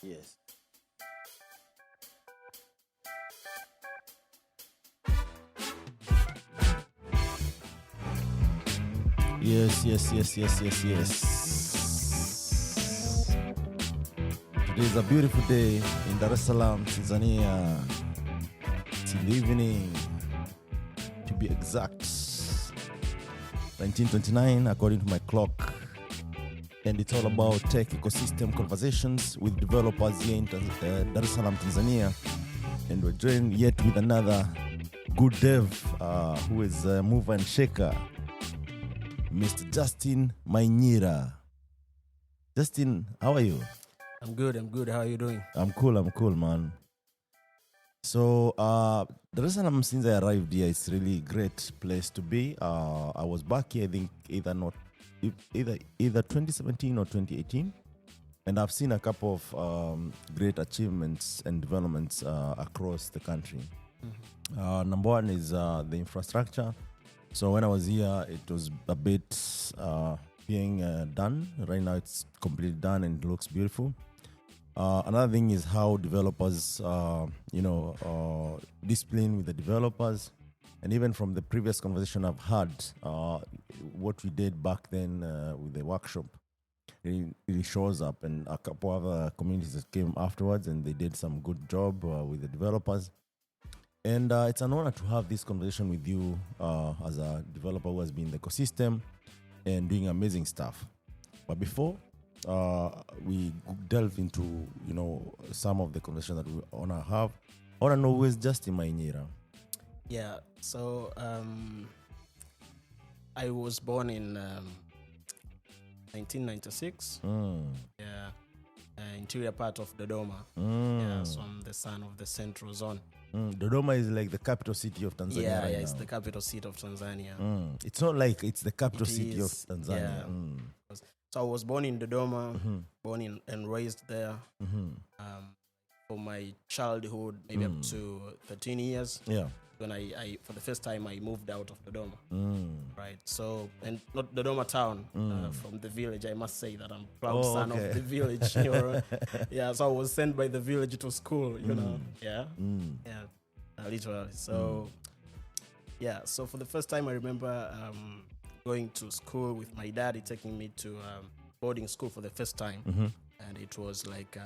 Yes. Yes, yes, yes, yes, yes, yes. Today is a beautiful day in Dar es Salaam, Tanzania. It's in the evening, to be exact. 1929, according to my clock. And it's all about tech ecosystem conversations with developers here in Dar es Salaam, Tanzania. And we're joined yet with another good dev who is a mover and shaker, Mr. Justine Mahinyila. Justine, how are you? I'm good. How are you doing? I'm cool, man. So, Dar es Salaam, since I arrived here, it's really a great place to be. I was back here, I think, either 2017 or 2018. And I've seen a couple of great achievements and developments across the country. Mm-hmm. Number one is the infrastructure. So when I was here, it was a bit being done. Right now, it's completely done and it looks beautiful. Another thing is how developers, discipline with the developers. And even from the previous conversation I've had, what we did back then with the workshop, it really shows up. And a couple other communities that came afterwards, and they did some good job with the developers. And it's an honor to have this conversation with you as a developer who has been in the ecosystem and doing amazing stuff. But before we delve into, some of the conversations that we want to have, I want to know who is Justine Mahinyila. Yeah, so I was born in 1996. Yeah, interior part of Dodoma. Yeah, so I'm the son of the central zone. Dodoma is like the capital city of Tanzania. Yeah, right it's now. the capital seat of Tanzania. It's not like it's the capital city of Tanzania. Yeah. So I was born in Dodoma, born and raised there. For my childhood, maybe up to 13 years. Yeah. When I for the first time I moved out of Dodoma. Right. So, and not Dodoma town, from the village. I must say that I'm proud son of the village. Yeah. So I was sent by the village to school. Yeah. Yeah. Literally. So, yeah. So for the first time, I remember going to school with my daddy, taking me to boarding school for the first time. And it was like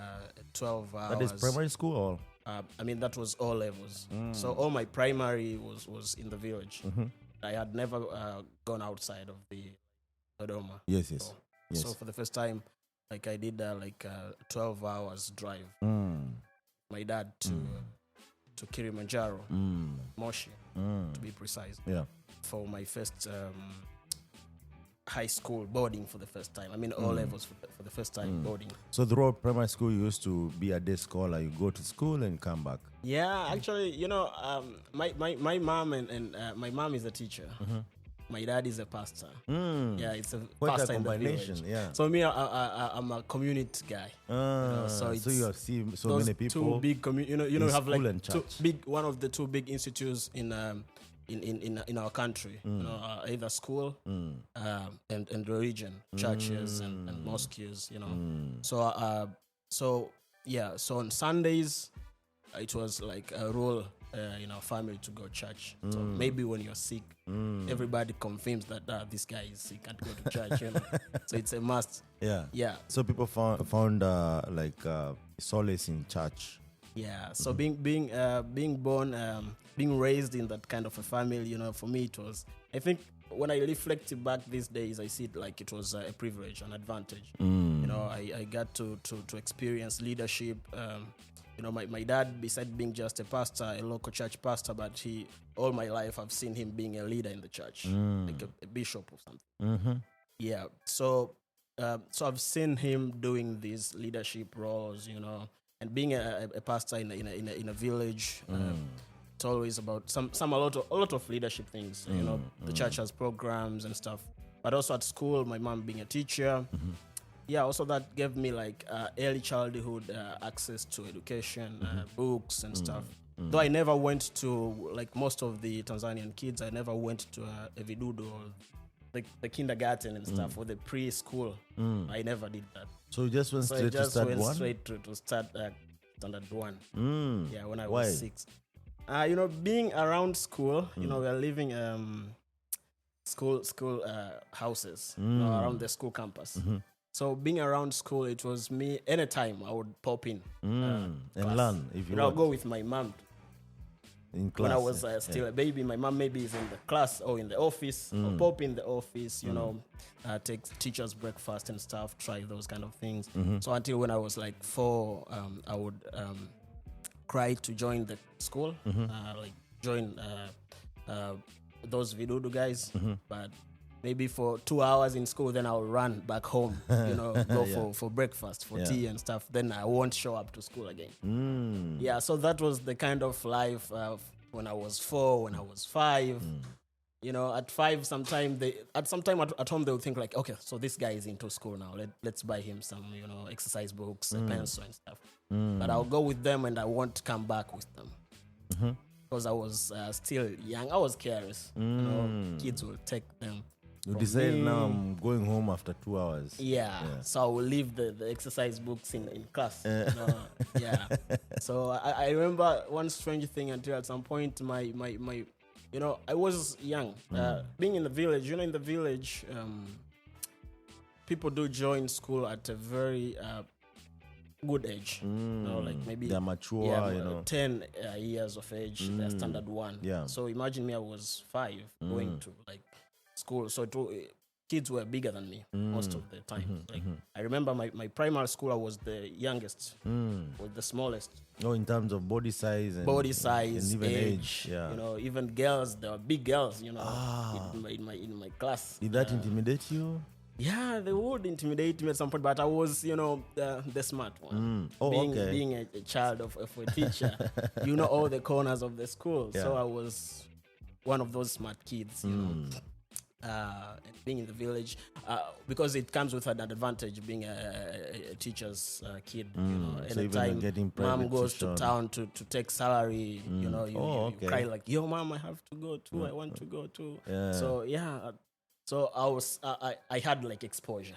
12 hours. That is primary school or? That was all levels. So all my primary was in the village. I had never gone outside of the Dodoma. Yes. So for the first time, like I did 12 hours drive. My dad to Kilimanjaro, Moshi, to be precise. Yeah. For my first high school boarding for the first time. All levels for the first time boarding. So throughout primary school, you used to be a day scholar. You go to school and come back. Yeah, actually, my mom and my mom is a teacher. My dad is a pastor. Yeah, it's a Quite pastor a in the combination. village. Yeah. So me, I'm a community guy. So you have seen so many people. Two big you have like one of the two big institutes in our country, either school and the region, churches and mosques, So on Sundays, it was like a rule in our family to go to church. So maybe when you're sick, everybody confirms that this guy is sick, can't go to church. So it's a must. Yeah. So people found solace in church. Yeah. So being born, being raised in that kind of a family, for me it was. I think when I reflect back these days, I see it like it was a privilege, an advantage. I got to experience leadership. My dad, besides being just a pastor, a local church pastor, but all my life I've seen him being a leader in the church, like a bishop or something. Yeah. So I've seen him doing these leadership roles, and being a pastor in a village. It's always about a lot of leadership things. The church has programs and stuff, but also at school, my mom being a teacher. Yeah, also that gave me like early childhood access to education, books and stuff. Though I never went to, like most of the Tanzanian kids, I never went to a vidudu or the kindergarten and stuff, or the preschool. I never did that. So you just went So I straight to just start went one? straight to start standard one. Yeah, when I Why? was 6. Being around school, we are living school houses around the school campus. So being around school, it was me. Anytime I would pop in And class. learn if you I'll want. go with my mom. In class. When I was still a baby, my mom maybe is in the class or in the office, or pop in the office, take teachers' breakfast and stuff, try those kind of things. So until when I was like 4, I would cry to join the school, join those Vidudu guys. But maybe for 2 hours in school, then I'll run back home, go for breakfast, for tea and stuff. Then I won't show up to school again. Yeah, so that was the kind of life when I was 4, when I was 5. At 5, sometime at home, they would think like, okay, so this guy is into school now. Let's buy him some, exercise books, a pencil and stuff. But I'll go with them and I won't come back with them. Because I was still young. I was careless. Kids will take them. You decided now I'm going home after 2 hours. Yeah. So I will leave the exercise books in class. Yeah. So I remember one strange thing until at some point my I was young. Being in the village, in the village, people do join school at a very good age. Like maybe they're mature, 10 years of age, they're standard 1. Yeah. So imagine me, I was 5 going to like school. So kids were bigger than me most of the time. I remember my primary school, I was the youngest, was the smallest. Oh, in terms of body size and even age. Yeah. Even girls, there were big girls, in my class. Did that intimidate you? Yeah, they would intimidate me at some point, but I was, the smart one. Being a child of a teacher, all the corners of the school. Yeah. So I was one of those smart kids, being in the village, because it comes with an advantage being a teacher's kid. Anytime mom goes to town to take salary, you cry like, yo, mom, I have to go too. I want to go too. Yeah. So yeah, so I had like exposure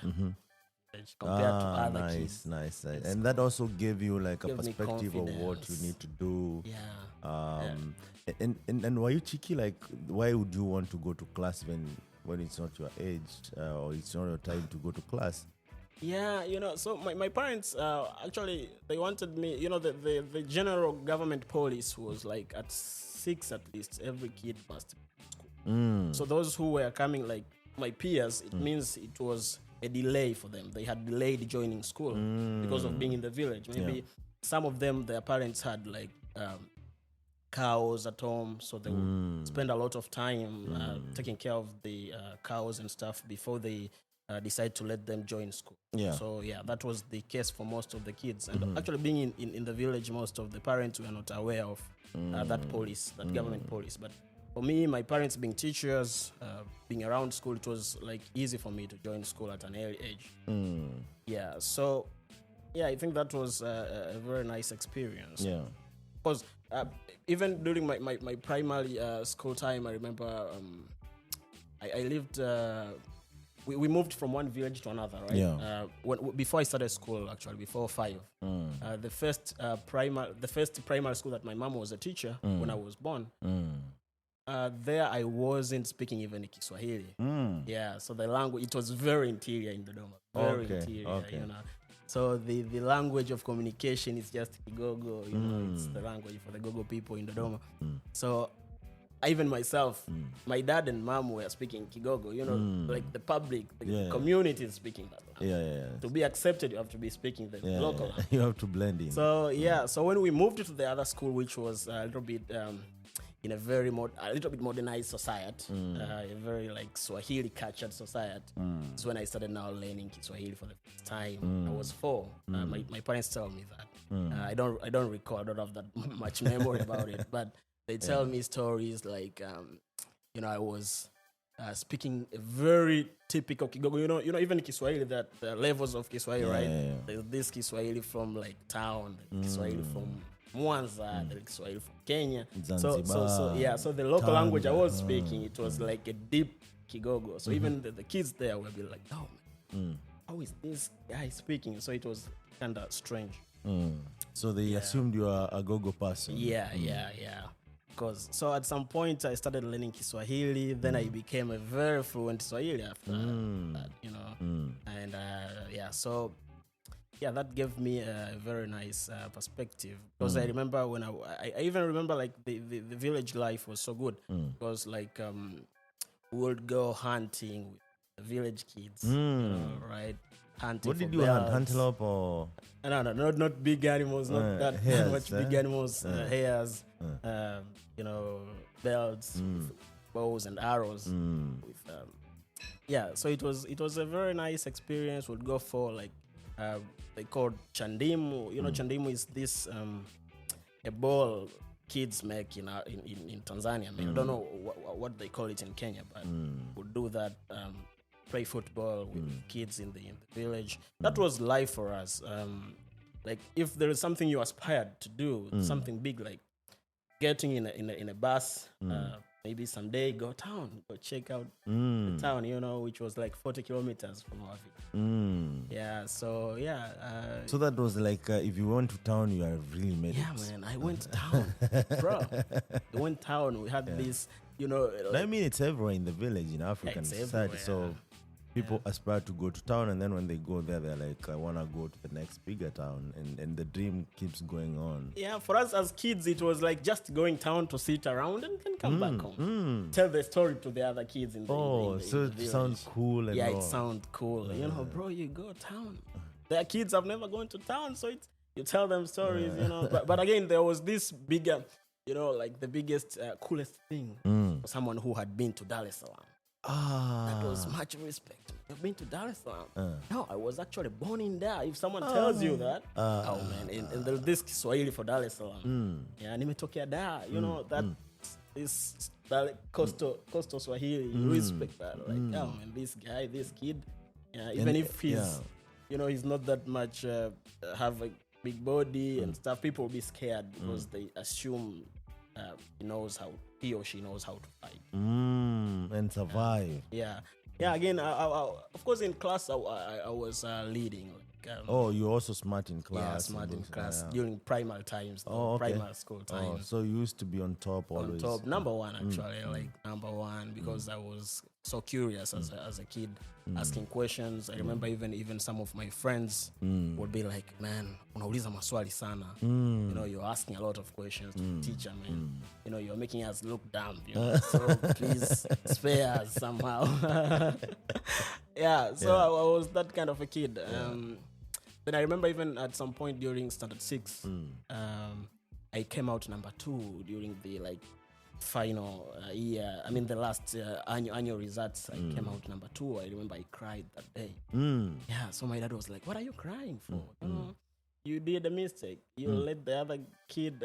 compared to other kids. Nice. And that also gave you like a perspective of what you need to do. Yeah. And were you cheeky? Like, why would you want to go to class when it's not your age or it's not your time to go to class? Yeah, so my parents actually, they wanted me, the general government policy was like at 6 at least, every kid must be in school. So those who were coming, like my peers, it means it was a delay for them. They had delayed joining school because of being in the village. Maybe some of them, their parents had like cows at home, so they would spend a lot of time taking care of the cows and stuff before they decide to let them join school. Yeah. So yeah, that was the case for most of the kids. And actually being in the village, most of the parents were not aware of that policy, that government policy. But for me, my parents being teachers, being around school, it was like easy for me to join school at an early age. Yeah. So yeah, I think that was a very nice experience. Yeah. Because even during my primary school time, I remember I lived. We moved from one village to another, right? Yeah. Before I started school, actually, before 5, the first primary school that my mom was a teacher when I was born. There I wasn't speaking even Kiswahili. Yeah, so the language, it was very interior in Dodoma. Very interior, okay. So the language of communication is just Kigogo, it's the language for the Gogo people in Dodoma. So even myself, my dad and mom were speaking Kigogo, like the public, the community is speaking that. Yeah. To be accepted, you have to be speaking the local. You have to blend in. So so when we moved to the other school, which was a little bit in a little bit modernized society, a very like Swahili cultured society. It's when I started now learning Kiswahili for the first time. I was 4. My parents tell me that. I don't recall. I don't have that much memory about it, but they tell me stories like, I was speaking a very typical Kigogo. Even Kiswahili, that the levels of Kiswahili, right? Yeah. There's this Kiswahili from like town, Kiswahili from Mwanza, the Kiswahili from Kenya. So the local language I was speaking, it was like a deep Kigogo. So even the kids there will be like, oh, man, how is this guy speaking? So it was kind of strange. So they assumed you are a Gogo person. Yeah. Because so at some point I started learning Kiswahili, then I became a very fluent Swahili after that, and so that gave me a very nice perspective, because I remember when I even remember like the village life was so good, because like we would go hunting with the village kids, right? Hunting. What did you hunt? Antelope or? No, not big animals, not that hares, much big animals, hares, belts, with bows and arrows. So it was a very nice experience. We'd go for like they called chandimu. Chandimu is this a ball kids make in Tanzania. I mean, I don't know what they call it in Kenya, but we'd do that. Play football with kids in the village. That was life for us. Like if there is something you aspired to do, something big like getting in a bus, maybe someday go check out the town, which was like 40 kilometers from our village. So that was like if you went to town, you have really made it. Yeah, man, I went to town, bro. I went town. We had this, I mean, it's everywhere in the village in African society. So people aspire to go to town, and then when they go there, they're like, I want to go to the next bigger town, and the dream keeps going on. Yeah, for us as kids, it was like just going town to sit around and then come back home. Tell the story to the other kids in the so it village. Sounds cool. And it sounds cool. Bro, you go town. Their kids have never gone to town, so you tell them stories, But again, there was this bigger, like the biggest, coolest thing for someone who had been to Dar es Salaam. That was much respect. You've been to Dar es Salaam? No, I was actually born in there. If someone tells you that, and there's this Kiswahili for Dar es Salaam. Nimetokea Dar, that is coastal Swahili. You respect that. Like, man, this guy, this kid, even if he's, he's not that much, have a big body and stuff, people will be scared because they assume he or she knows how to fight and survive. Again, I, of course in class I was leading. You're also smart in class. Yeah, smart in class during primary times, primary school times. So you used to be on top always. On top, number one actually, like number one, because I was so curious as a kid, asking questions. I remember even some of my friends would be like, man, unauliza maswali sana. You're asking a lot of questions to the teacher, man. You're making us look dumb. So please spare us somehow. I was that kind of a kid. Then I remember even at some point during standard 6, I came out number 2 during the final year. I mean the last annual results. I came out number 2. I remember I cried that day. So my dad was like, "What are you crying for? You did a mistake. You let the other kid.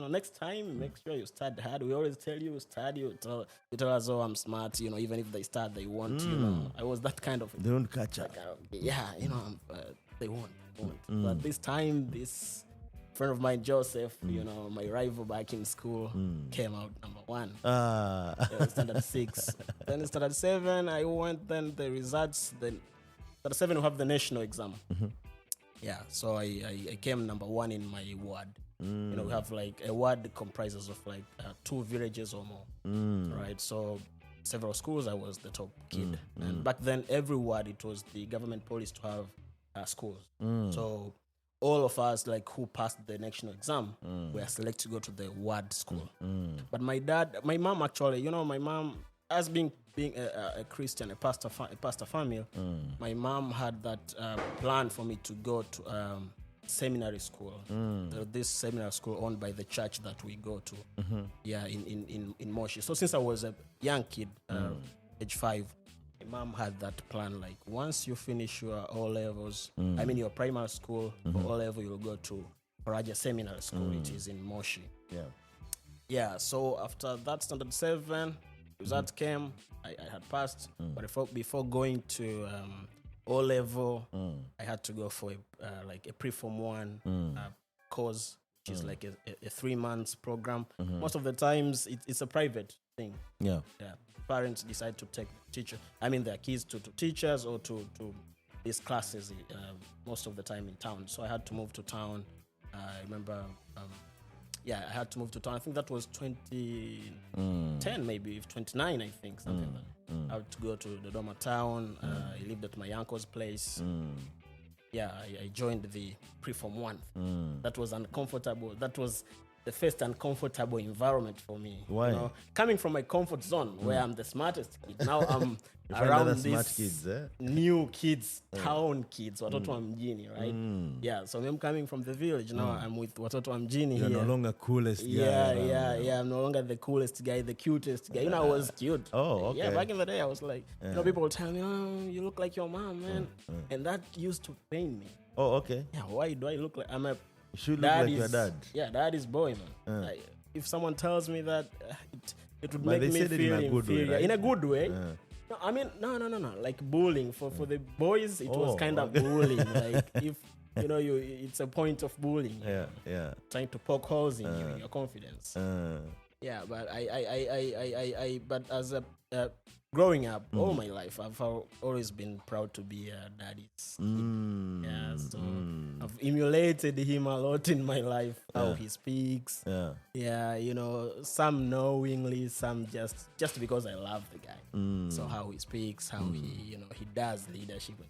Next time, make sure you study hard. We always tell you study. You tell us, oh, I'm smart. Even if they start, they won't. I was that kind of. They don't catch up. They won't. But this time, this friend of mine, Joseph, my rival back in school, came out number 1. Standard 6. Then standard 7, I went. Then the results. Then standard 7 we have the national exam. So I came number 1 in my ward. We have a ward comprises of 2 villages or more, right? So several schools, I was the top kid. And back then, every ward, it was the government policy to have schools. So all of us who passed the national exam were selected to go to the ward school. But my mom actually, my mom, as being a Christian, a pastor family, my mom had that plan for me to go to seminary school. This seminary school owned by the church that we go to. In Moshi. So since I was a young kid, age 5, my mom had that plan. Once you finish your O levels, I mean your primary school, for O level, you'll go to Faraja Seminary School, which is in Moshi. So after that standard 7. Result came, I had passed, but before going to O level, I had to go for a pre-form 1 course which is like a 3 months program. Most of the times it's a private thing. Yeah. Parents decide to take their kids to teachers or to these classes most of the time in town. So I had to move to town. I remember, I had to move to town. I think that was 2010, maybe 29, I think, something like that. I had to go to Dodoma town. I lived at my uncle's place. I joined the pre-form 1. That was uncomfortable. That was the first uncomfortable environment for me. Why? You know, coming from my comfort zone where I'm the smartest kid. Now I'm around these smart kids, new kids, town kids, watoto wa mjini, right? Yeah, so I'm coming from the village. Now I'm with watoto wa mjini. You're no longer coolest guy. Yeah. I'm no longer the coolest guy, the cutest guy. You know, I was cute. Oh, okay. Yeah, back in the day, I was like, people would tell me, oh, you look like your mom, man. And that used to pain me. Oh, okay. Yeah, why do I look like you should look like your dad. Yeah, daddy's boy, man. Like, if someone tells me that, it would But make me feel inferior. Right? In a good way. No, I mean, no. Like bullying. For the boys, it was kind of bullying. Like, if, it's a point of bullying. Yeah. Trying to poke holes in your confidence. Yeah, but but as a growing up, all my life, I've always been proud to be a daddy's kid. Yeah, so I've emulated him a lot in my life, how he speaks. Yeah, some knowingly, some just because I love the guy. So how he speaks, how he does leadership.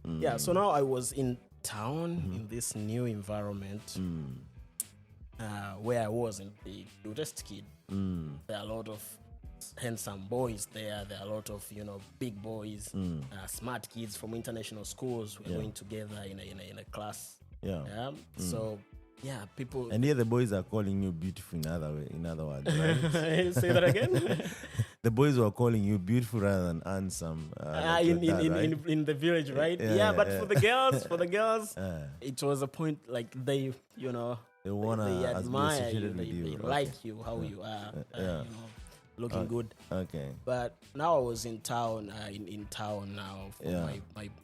Yeah, so now I was in town in this new environment where I wasn't the cutest kid. There are a lot of handsome boys there. There are a lot of big boys, smart kids from international schools. We're going together in a class. So people. And here the boys are calling you beautiful. In other words, right? Say that again. The boys were calling you beautiful rather than handsome. In the village, right? But for the girls, it was a point like they admire you, they like you, how you are, looking good. Okay. But now I was in town, now for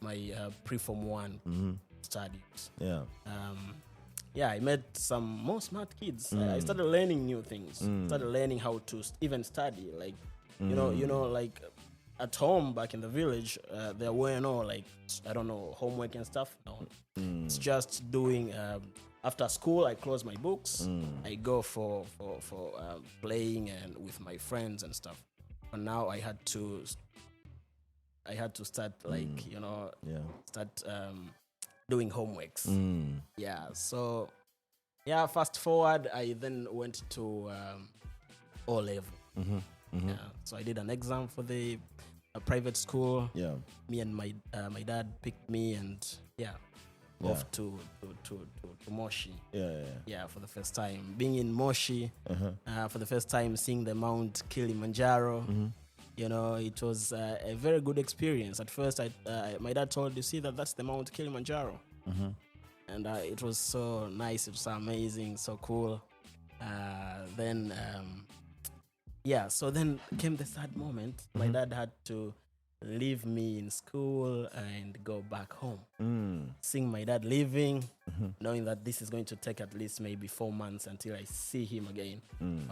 my pre-form 1 studies. I met some more smart kids. I started learning new things. Started learning how to even study. Like, like at home back in the village, there were no homework and stuff. No, it's just doing. After school, I close my books. I go for playing and with my friends and stuff. But now I had to start start doing homeworks. So fast forward, I then went to O level. So I did an exam for the private school. Me and my dad picked me and off to Moshi. For the first time. Being in Moshi, for the first time seeing the Mount Kilimanjaro, it was a very good experience. At first, my dad told, you see that's the Mount Kilimanjaro. And it was so nice, it was so amazing, so cool. So then came the sad moment. My dad had to leave me in school and go back home. Seeing my dad leaving, knowing that this is going to take at least maybe 4 months until I see him again,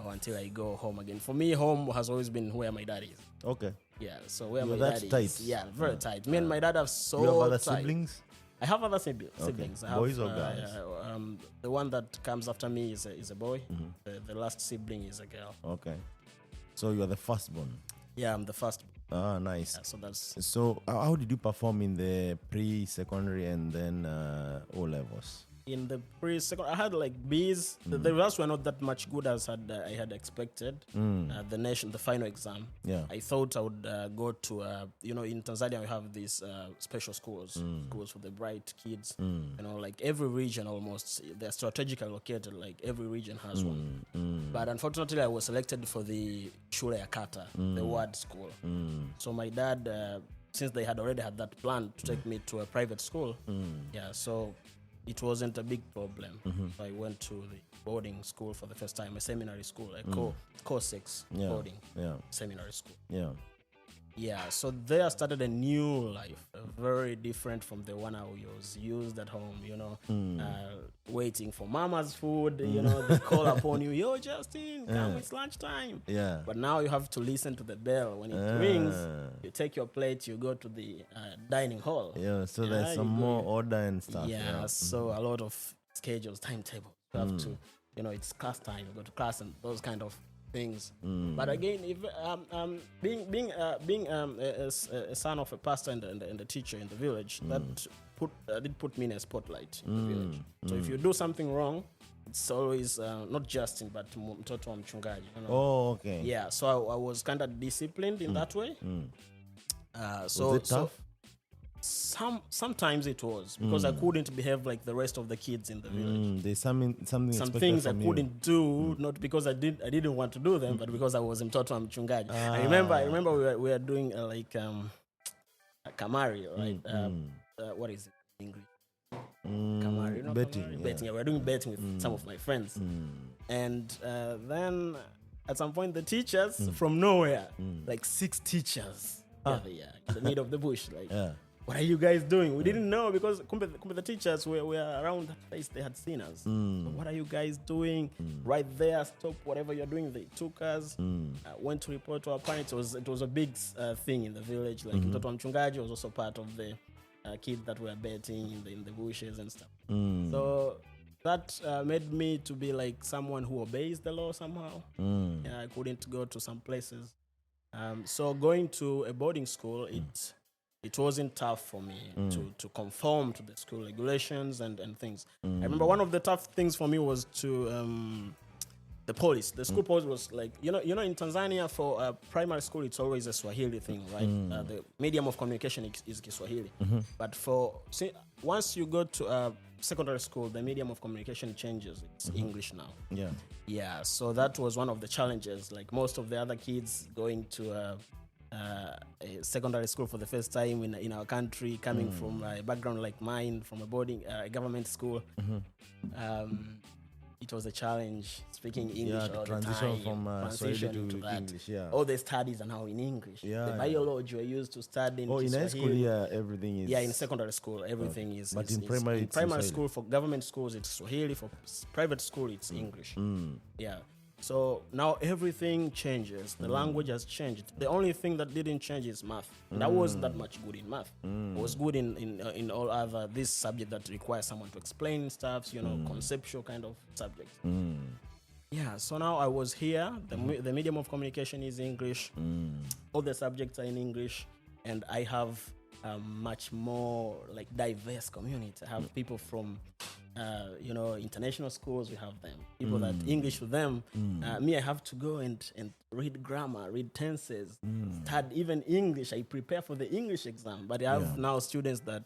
or until I go home again. For me, home has always been where my dad is. Okay. Yeah, so where my dad is. Yeah, very tight. Me and my dad are so you have other tight. Siblings? I have other siblings. I have, boys or guys? The one that comes after me is a boy. The last sibling is a girl. Okay. So you are the firstborn? Yeah, I'm the first. Ah, nice. So how did you perform in the pre-secondary and then O levels? In the pre-secondary, I had like B's. The results were not that much good as I had expected. The final exam. I thought I would go to in Tanzania we have these special schools for the bright kids. Like every region almost, they're strategically located. Like every region has one. But unfortunately, I was selected for the Shule ya Kata, the ward school. So my dad, since they had already had that plan to take me to a private school, so it wasn't a big problem. So I went to the boarding school for the first time, a seminary school, a core 6 boarding seminary school. Yeah, so there started a new life, very different from the one I was used at home, waiting for mama's food, they call upon you, yo, Justine, come, it's lunchtime. Yeah. But now you have to listen to the bell. When it rings, you take your plate, you go to the dining hall. Yeah, so there's some more order and stuff. Yeah, so a lot of schedules, timetable. You have to, it's class time, you go to class and those kind of things. But again, if being a son of a pastor and a teacher in the village, that did put me in a spotlight in the village. So if you do something wrong, it's always not Justin, but mtoto wa mchungaji. Oh, okay. Yeah, so I was kind of disciplined in that way. Was it tough? Sometimes it was, because I couldn't behave like the rest of the kids in the village. There's some things I couldn't do, not because I didn't want to do them, but because I was mtoto wa mchungaji. I remember we were doing kamari, right? What is it in English? Kamari, betting. Kamari? Betting. Yeah, we were doing betting with some of my friends, and then at some point the teachers from nowhere, like 6 teachers, in the middle of the bush, like. What are you guys doing? We didn't know, because the teachers were around that place. They had seen us. So what are you guys doing? Right there, stop whatever you're doing. They took us, went to report to our parents. It was a big thing in the village. Like mtoto wa mchungaji was also part of the kids that were betting in the bushes and stuff. So that made me to be like someone who obeys the law somehow. Yeah, I couldn't go to some places. So going to a boarding school, it wasn't tough for me to conform to the school regulations and things. I remember one of the tough things for me was to the police. The school police was like, in Tanzania for primary school, it's always a Swahili thing, right? The medium of communication is Kiswahili. But once you go to secondary school, the medium of communication changes. It's English now. Yeah. So that was one of the challenges. Like most of the other kids going to a secondary school for the first time in our country, coming from a background like mine, from a government school, it was a challenge speaking English all the time. From Swahili to that. English. Yeah. All the studies are now in English. The biology we're used to studying. In high school, everything is. Yeah, in secondary school, everything is. But in primary school, for government schools, it's Swahili. For private school, it's English. Yeah. So now everything changes. The language has changed. The only thing that didn't change is math. And I wasn't that much good in math. I was good in all other this subject that requires someone to explain stuff, conceptual kind of subjects. Yeah, so now I was here. The medium of communication is English. All the subjects are in English, and I have a much more like diverse community. I have people from international schools. We have them. People that English to them. Me, I have to go and read grammar, read tenses, study even English. I prepare for the English exam. But I have now students that,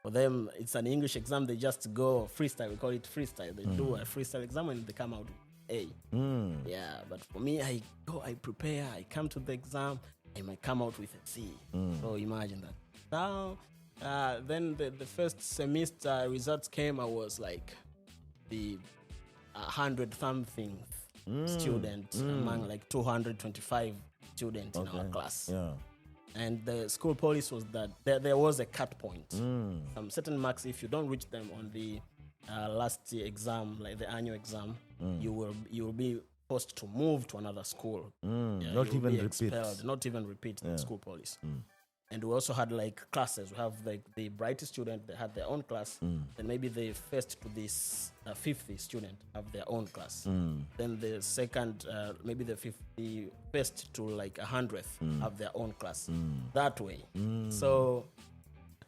for them, it's an English exam. They just go freestyle. We call it freestyle. They do a freestyle exam and they come out with A. Yeah, but for me, I go, I prepare, I come to the exam, I might come out with a C. So imagine that. Now, then the first semester results came. I was like the 100-something student among like 225 students in our class. Yeah. And the school policy was that there was a cut point. Certain marks, if you don't reach them on the last year exam, like the annual exam, you will be forced to move to another school. Not even repeat the school policy. And we also had like classes. We have like the brightest student, they had their own class. Then maybe the first to this 50th student have their own class. Then the second, maybe the first to like 100th have their own class. That way. So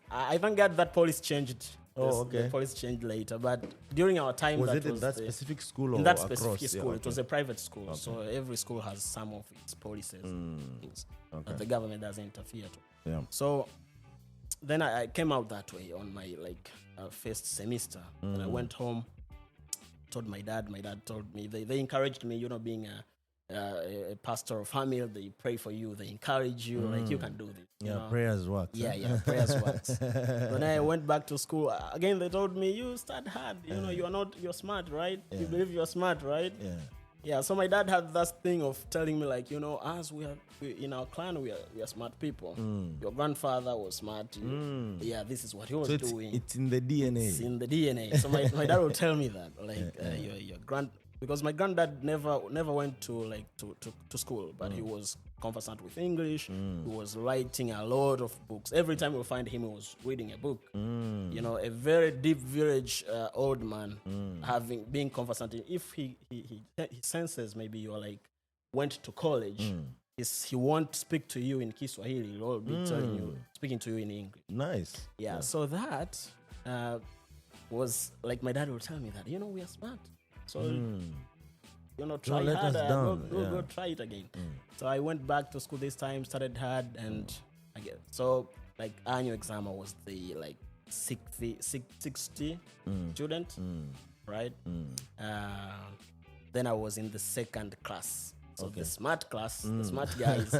I thank God that policy changed. The policy changed later, but during our time, was it in that specific school or in that across? Specific school? It was a private school, so every school has some of its policies, things that the government doesn't interfere to. Yeah. So then I came out that way on my first semester. And I went home, told my dad. My dad told me they encouraged me. Being a pastor of family, they pray for you. They encourage you, like you can do this. Prayers work. Prayers works. When I went back to school again, they told me you study hard. You're smart, right? You believe you're smart, right? Yeah, so my dad had that thing of telling me, like, as we in our clan, we are smart people. Your grandfather was smart. Yeah, this is what he was So doing. it's in the DNA. It's in the DNA. So my dad will tell me that, like, because my granddad never went to school, but he was conversant with English. He was writing a lot of books. Every time we find him, he was reading a book. A very deep village old man, being conversant. If he senses maybe you're like went to college, he won't speak to you in Kiswahili. He'll be speaking to you in English. Nice. Yeah. So that was like my dad will tell me that we are smart. So, try let us harder, down. go try it again. So I went back to school this time, studied hard, and so like annual exam was the like 60 student, right? Then I was in the second class. So the smart class, the smart guys,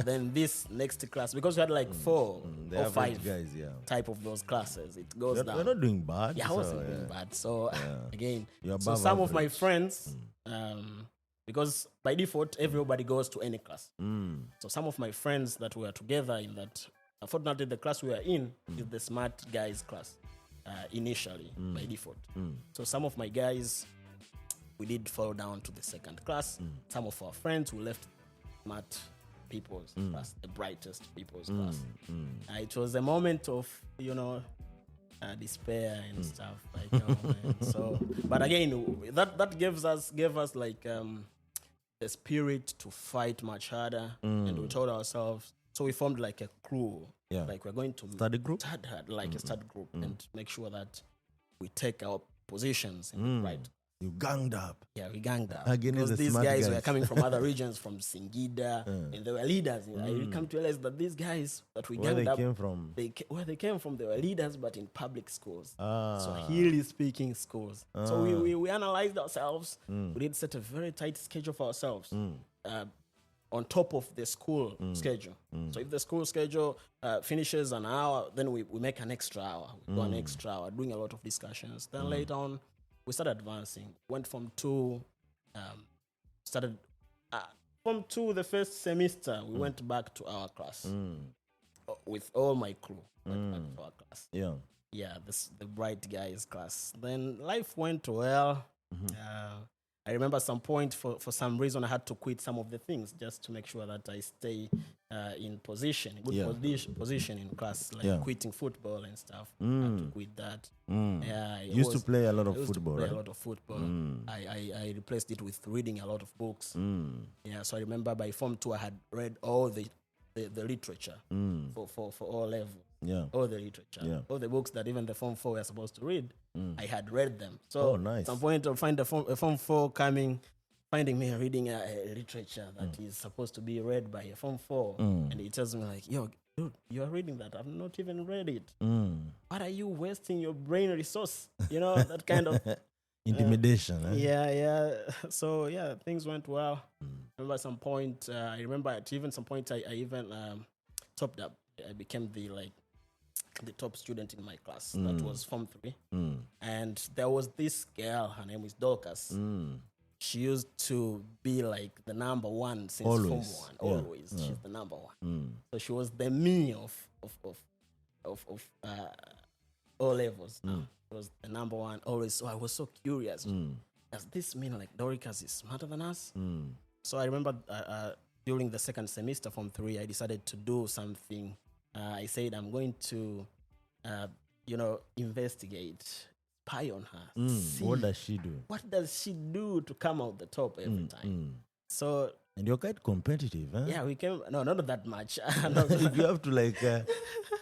then this next class, because we had like 4 or 5 guys, type of those classes. It goes down. You're not doing bad. Yeah, I wasn't doing bad. So again, so some of my friends, because by default everybody goes to any class. So some of my friends that were together in that, unfortunately the class we were in is the smart guys class initially by default. So some of my guys, we did fall down to the second class. Some of our friends who left smart people's class, the brightest people's class. It was a moment of, despair and stuff. Like, man. So, but again, that gave us like the spirit to fight much harder, and we told ourselves. So we formed like a crew. Yeah. Like we're going to study group, a study group, and make sure that we take our positions in the right. You ganged up. Yeah, we ganged up. Again, because these guys were coming from other regions, from Singida, and they were leaders. I come to realize that these guys that we ganged up, where they came from, they were leaders, but in public schools. Swahili speaking schools. So we analyzed ourselves. We did set a very tight schedule for ourselves. On top of the school schedule. So if the school schedule finishes an hour, then we make an extra hour. We go an extra hour, doing a lot of discussions. Then later on, we started advancing. Went from 2, from 2 the first semester, we went back to our class with all my crew. Went back to our class. Yeah, the bright guys class. Then life went well. I remember some point for some reason I had to quit some of the things just to make sure that I stay in position, position in class, like quitting football and stuff. I had to quit that. Yeah, used to play a lot of football. A lot of football. I replaced it with reading a lot of books. Yeah, so I remember by Form 2 I had read all the literature for all levels. Yeah. All the literature. Yeah. All the books that even the Form 4 were supposed to read, I had read them. So nice. At some point I'll find a Form 4 finding me reading a literature that is supposed to be read by a Form 4. And he tells me like, yo, dude, you are reading that. I've not even read it. What are you wasting your brain resource? That kind of intimidation. Yeah. So yeah, things went well. Remember at some point, I even topped up. I became the top student in my class. That was Form 3. And there was this girl, her name is Dorcas. She used to be like the number 1 since Form 1. Always. She's the number 1. So she was the me of all levels. She was the number 1 always. So I was so curious. Does this mean like Dorcas is smarter than us? So I remember during the second semester, Form 3, I decided to do something. I said I'm going to, investigate, spy on her. What does she do? What does she do to come out the top every time? So. And you're quite competitive, huh? Yeah, we came. No, not that much. If you have to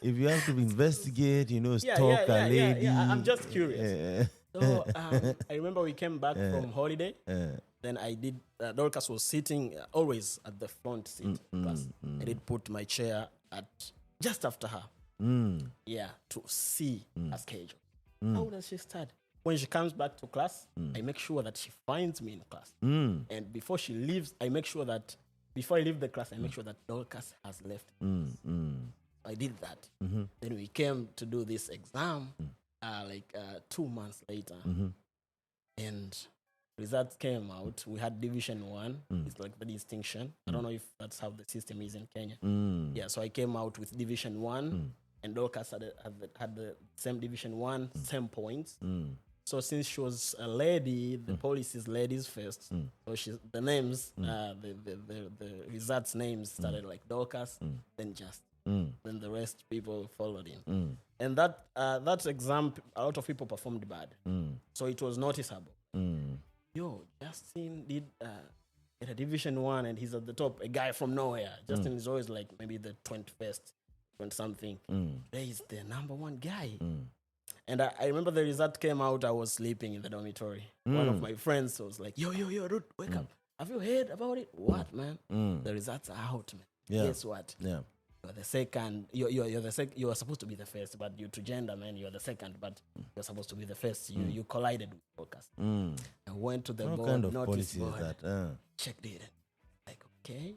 if you have to investigate, stalk a lady. Yeah, I'm just curious. So I remember we came back from holiday. Then I did. Dorcas was sitting always at the front seat class. I did put my chair just after her. Yeah, to see her schedule. How does she start? When she comes back to class, I make sure that she finds me in class. And before she leaves, I make sure that before I leave the class, I make sure that Dorcas has left. I did that. Then we came to do this exam 2 months later. And results came out. We had Division 1. It's like the distinction. I don't know if that's how the system is in Kenya. Yeah, so I came out with Division 1, and Dorcas had the same Division 1, same points. So since she was a lady, the policy is ladies first. So the names, the results names started like Dorcas, then just. Then the rest people followed in. And that exam, a lot of people performed bad. So it was noticeable. Yo, Justine did get a Division 1 and he's at the top, a guy from nowhere. Justine is always like maybe the 21st, 20 something. There is the number 1 guy. And I remember the result came out, I was sleeping in the dormitory. One of my friends was like, yo, Ruth, wake up. Have you heard about it? What, man? The results are out, man. Yeah. Guess what? Yeah. You're the second. You're the second. You are supposed to be the first, but due to gender, man, you're the second. But you're supposed to be the first. You collided with Dorcas. I went to the What board, kind of notice policy board, is that? checked it. Like, okay,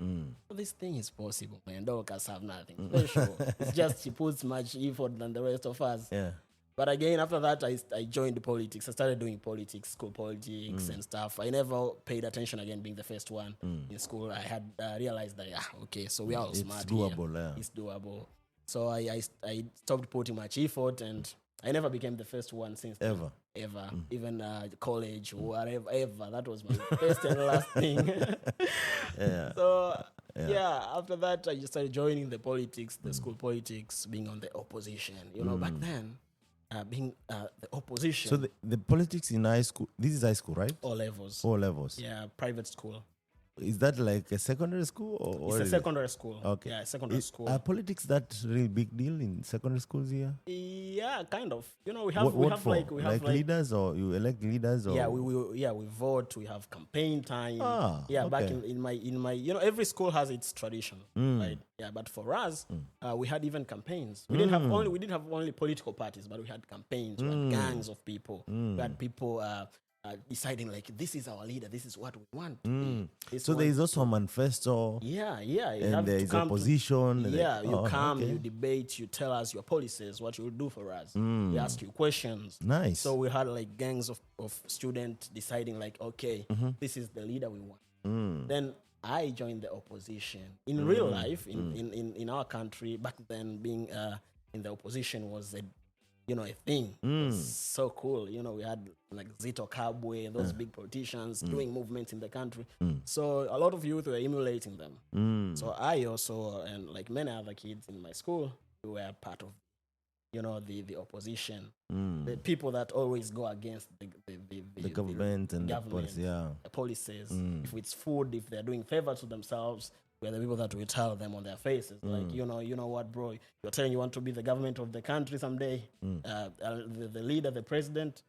so this thing is possible, man. Dorcas have nothing special. It's just she puts much effort than the rest of us. Yeah. But again, after that, I joined politics. I started doing politics, school politics and stuff. I never paid attention again, being the first one in school. I had realized that, okay, so we are all smart. It's doable, here. It's doable. So I stopped putting much effort, and I never became the first one since Ever. then. Ever. Even college, whatever, ever. That was my first and last thing. Yeah. So, after that, I just started joining the politics, the school politics, being on the opposition. You know, back then, being the opposition. So the politics in high school, this is high school, right? All levels. All levels. Yeah, private school. Is that like a secondary school? Or It's a secondary school. Okay. Yeah, secondary school. Are politics that really big deal in secondary schools here? Yeah, kind of. You know, we have leaders, or you elect leaders, or we vote. We have campaign time. Okay. Back in my you know, every school has its tradition, right? Yeah, but for us, we had even campaigns. We didn't have only political parties, but we had campaigns. We had gangs of people. We had people deciding like, this is our leader, this is what we want to be. So there is also a manifesto. Yeah. And there is opposition. You debate, you tell us your policies, what you will do for us. We ask you questions. Nice. So we had like gangs of students deciding like, okay, this is the leader we want. Then I joined the opposition. In real life, in our country, back then being in the opposition was a thing. It was so cool. You know, we had like Zito Kabwe, those big politicians doing movements in the country. So a lot of youth were emulating them. So I also, and like many other kids in my school, we were part of, the opposition. The people that always go against the government and the policies. If it's food, if they're doing favors to themselves, we're the people that will tell them on their faces, like, you know what, bro, you're telling you want to be the government of the country someday. The leader, the president,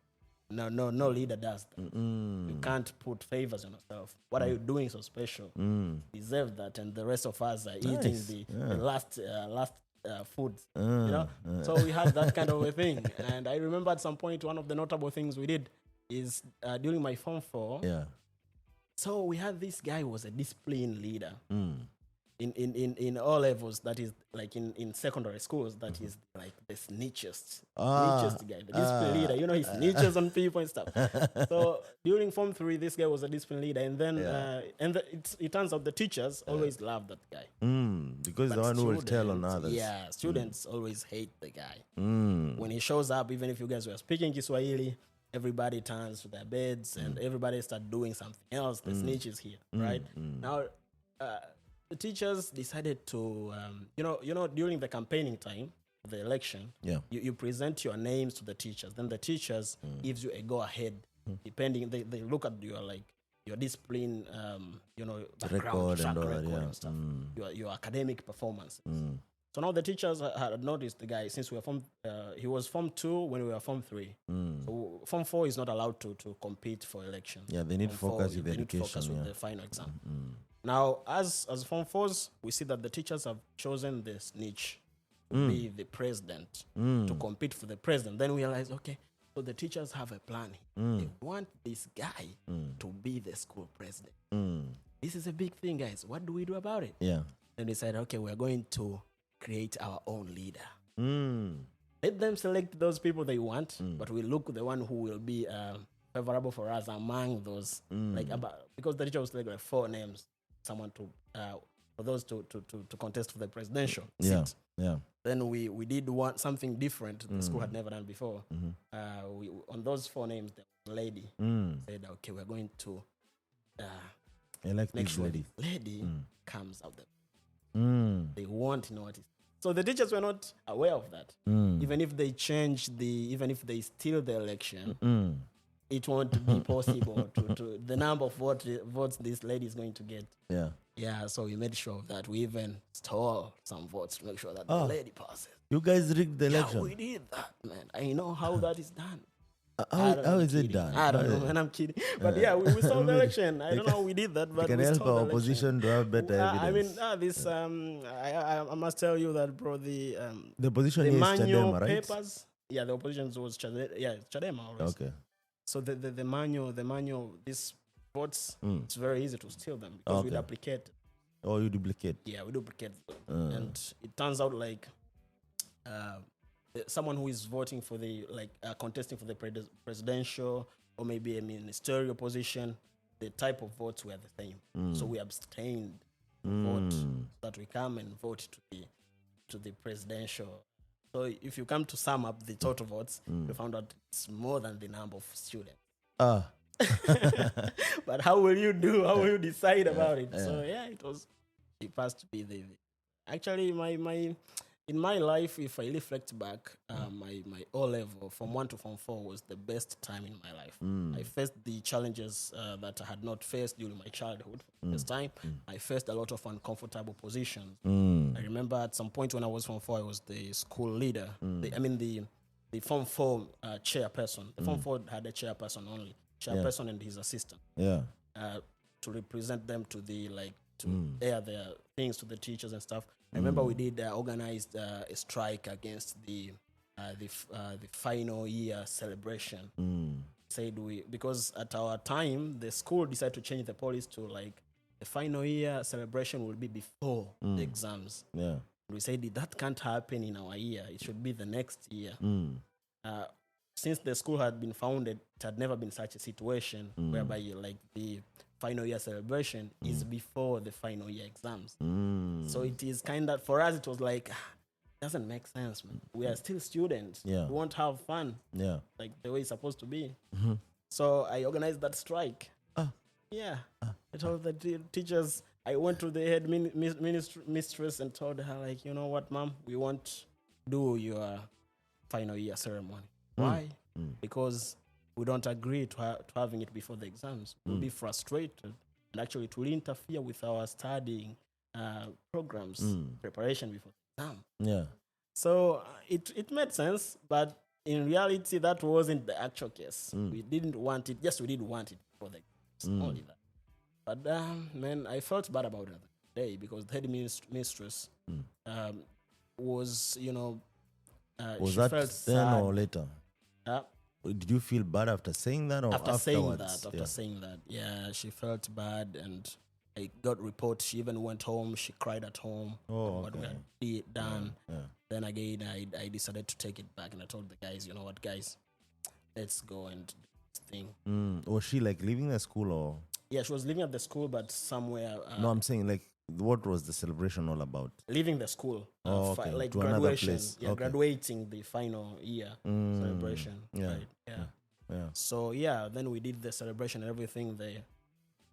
no leader does that. You can't put favors on yourself. What are you doing so special? Deserve that, and the rest of us are eating the last food. So we had that kind of a thing. And I remember at some point, one of the notable things we did is during my Form 4. Yeah. So we had this guy who was a discipline leader in all levels. That is like in secondary schools. That is like the snitchest guy, the discipline leader. You know, he snitches on people and stuff. So during Form 3, this guy was a discipline leader, and then it turns out the teachers always love that guy because the one who will tell on others. Yeah, students always hate the guy. When he shows up, even if you guys were speaking Kiswahili, everybody turns to their beds and everybody start doing something else. The snitch is here, right? Now, the teachers decided to, during the campaigning time, the election, you present your names to the teachers. Then the teachers gives you a go-ahead, depending, they look at your discipline, background, track record and stuff, your academic performance. So now the teachers had noticed the guy, since he was Form 2 when we were Form 3. So Form 4 is not allowed to compete for elections. Yeah, they need to focus with the education. Need to focus with the final exam. Now, as Form 4s, we see that the teachers have chosen the snitch to be the president, to compete for the president. Then we realize, okay, so the teachers have a plan. They want this guy to be the school president. This is a big thing, guys. What do we do about it? Yeah. Then they said, okay, we're going to create our own leader. Let them select those people they want, but we look at the one who will be favorable for us among those, because the teacher was like 4 names, someone to for those to contest for the presidential seat. Yeah. Then we did want something different the school had never done before. We, on those 4 names, there was a lady said, okay, we're going to Elect make this sure lady. this lady comes out there. They want to know what it is. So the teachers were not aware of that. Even if they even if they steal the election, it won't be possible to the number of votes this lady is going to get. Yeah, so we made sure of that. We even stole some votes to make sure that the lady passes. You guys rigged the election? Yeah, we did that, man. I know how that is done. How is it done? I don't know, and I'm kidding. But yeah, we stole the election. I don't know how we did that, but you can we help stole our the election. opposition to have better evidence. I mean, I must tell you that, bro, the opposition is manual Chadema, right? papers. Yeah, the opposition was Chadema always. Okay. So the manual, these votes, it's very easy to steal them because we duplicate. Oh, you duplicate? Yeah, we duplicate them. And it turns out like someone who is voting for contesting for the presidential or maybe a ministerial position, the type of votes were the same. So we abstained vote so that we come and vote to the presidential. So if you come to sum up the total votes, you found out it's more than the number of students. But how will you do? How will you decide about it? So yeah, it passed to be actually in my life, if I reflect back, my O level from 1 to Form 4 was the best time in my life. I faced the challenges that I had not faced during my childhood. This time, I faced a lot of uncomfortable positions. I remember at some point when I was Form 4, I was the school leader. The Form 4 chairperson. The Form 4 had a chairperson only, chairperson and his assistant. Yeah. To represent them to air their things to the teachers and stuff. I remember we did organized a strike against the final year celebration. Said because at our time the school decided to change the policy to the final year celebration will be before the exams. Yeah, we said that can't happen in our year; it should be the next year. Since the school had been founded, it had never been such a situation whereby the final year celebration is before the final year exams. So it is kind of, for us, it was doesn't make sense, man. We are still students. We won't have fun like the way it's supposed to be. So I organized that strike. I told the teachers, I went to the head mistress and told her, you know what, ma'am, we won't do your final year ceremony. Why? Because we don't agree to having it before the exams. We'll be frustrated, and actually it will interfere with our studying programs, preparation before the exam. Yeah. So it made sense, but in reality, that wasn't the actual case. We didn't want it. Yes, we did want it before the exams, only that. But man, I felt bad about it that day because the head mistress was, was she that felt then sad. or later? Did you feel bad after saying that or after afterwards? saying that, yeah, she felt bad and I got reports. She even went home. She cried at home. What we had done. Then again, I decided to take it back and I told the guys, you know what, guys, let's go and do this thing. Was she leaving the school or? Yeah, she was living at the school, but somewhere. No, I'm saying what was the celebration all about? Leaving the school. To graduation. another place. Yeah, graduating the final year celebration. Yeah. Right? Yeah. So then we did the celebration and everything. The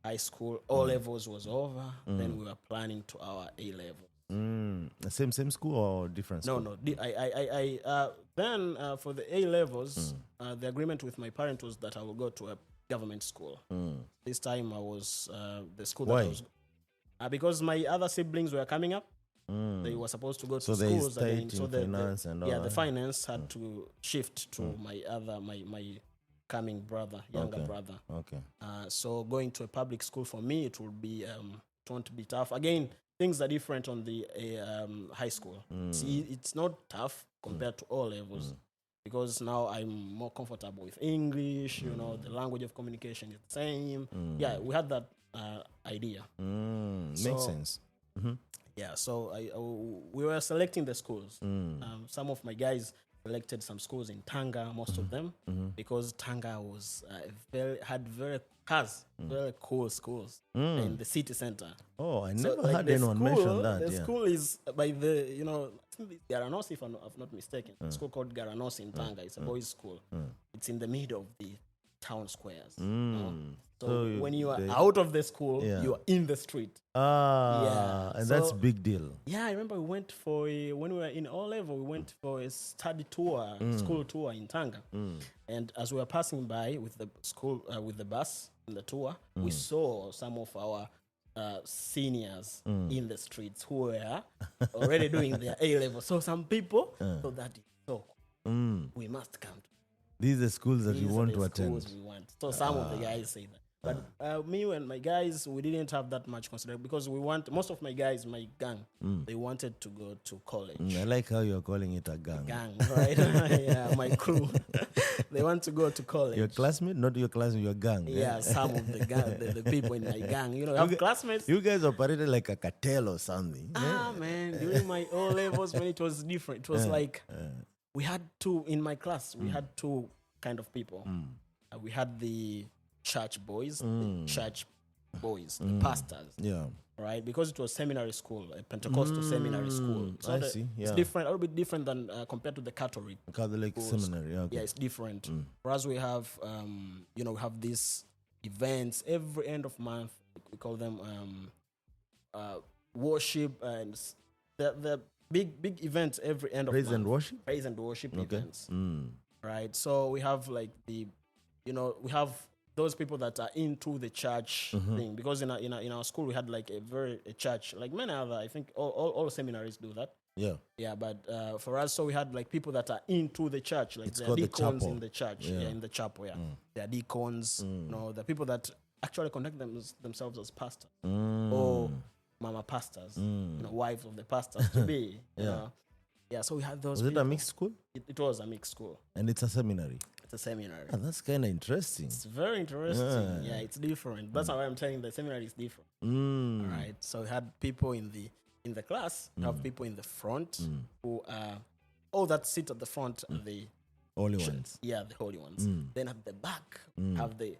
high school O levels was over. Then we were planning to our A level. The same school or different school? No. Then for the A levels, the agreement with my parent was that I will go to a government school. This time I was the school that I was. Because my other siblings were coming up, they were supposed to go to schools again. So finance and all the finance had to shift to my coming brother, younger brother. Okay. So going to a public school for me, it won't be tough. Again, things are different on the high school. See, it's not tough compared to all levels. Because now I'm more comfortable with English, the language of communication is the same. Yeah, we had that idea. Makes sense. Yeah, so we were selecting the schools. Some of my guys selected some schools in Tanga, most of them, because Tanga was has very cool schools in the city center. Oh, I never heard anyone mention that. The school is by the, I think it's Garanosi, if I'm not mistaken. A school called Garanosi in Tanga. It's a boys' school. It's in the middle of the town squares. So when you are out of the school, you are in the street. And that's a big deal. Yeah, I remember we went when we were in O-level, we went for a study tour, school tour in Tanga. And as we were passing by with the school, with the bus in the tour, we saw some of our seniors in the streets who were already doing their A-level. So some people thought that is so cool. We must come to. These are the schools that you want to attend. We want. So some of the guys say that. But me and my guys, we didn't have that much consideration because most of my guys, my gang, they wanted to go to college. I like how you're calling it a gang. Gang, right? Yeah, my crew. They want to go to college. Your classmate? Not your classmate, your gang. Yeah, some of the gang, the people in my gang. You have classmates. You guys operated like a cartel or something. Man, during my O-levels when it was different. It was like we had in my class, we had two kind of people. We had the church boys, the pastors. Yeah. Right? Because it was seminary school, a Pentecostal seminary school. So I see. Yeah. It's different, a little bit different than compared to the Catholic seminary. Okay. Yeah, it's different. Whereas we have, we have these events every end of month. We call them worship, and the big events every end of month. Praise and worship events. Right? So we have like we have those people that are into the church thing, because in our school we had like a church, like many other, I think all seminaries do that. Yeah, but for us, so we had like people that are into the church, like the deacons in the church, in the chapel. They are deacons, the people that actually conduct themselves as pastors or mama pastors, wives of the pastors to be. Yeah, so we had those. Was it a mixed school? It was a mixed school. And it's a seminary? It's a seminary. Oh, that's kind of interesting. It's very interesting. Yeah, it's different. That's why I'm telling the seminary is different. All right. So we had people in the class, we have people in the front who are all that sit at the front are the holy ones. Yeah, the holy ones. Then at the back have the